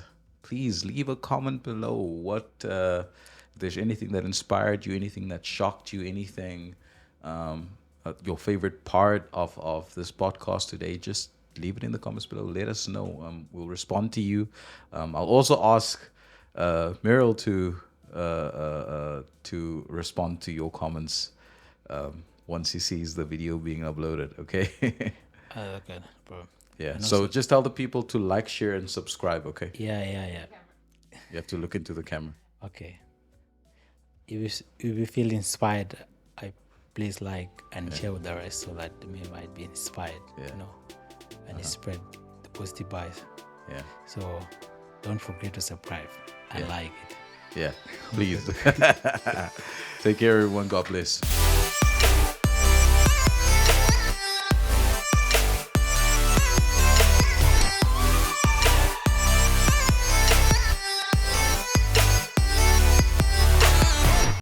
leave a comment below. What if there's anything that inspired you, anything that shocked you, anything your favorite part of this podcast today, just leave it in the comments below. Let us know. We'll respond to you. I'll also ask Marial to respond to your comments once he sees the video being uploaded. Okay. Okay, bro. Yeah. So just tell the people to like, share, and subscribe. Okay. Yeah. You have to look into the camera. Okay. If you feel inspired, please like and share with the rest so that they might be inspired, and spread the positive vibes. Yeah. So don't forget to subscribe and like it. Yeah, please. Take care, everyone. God bless.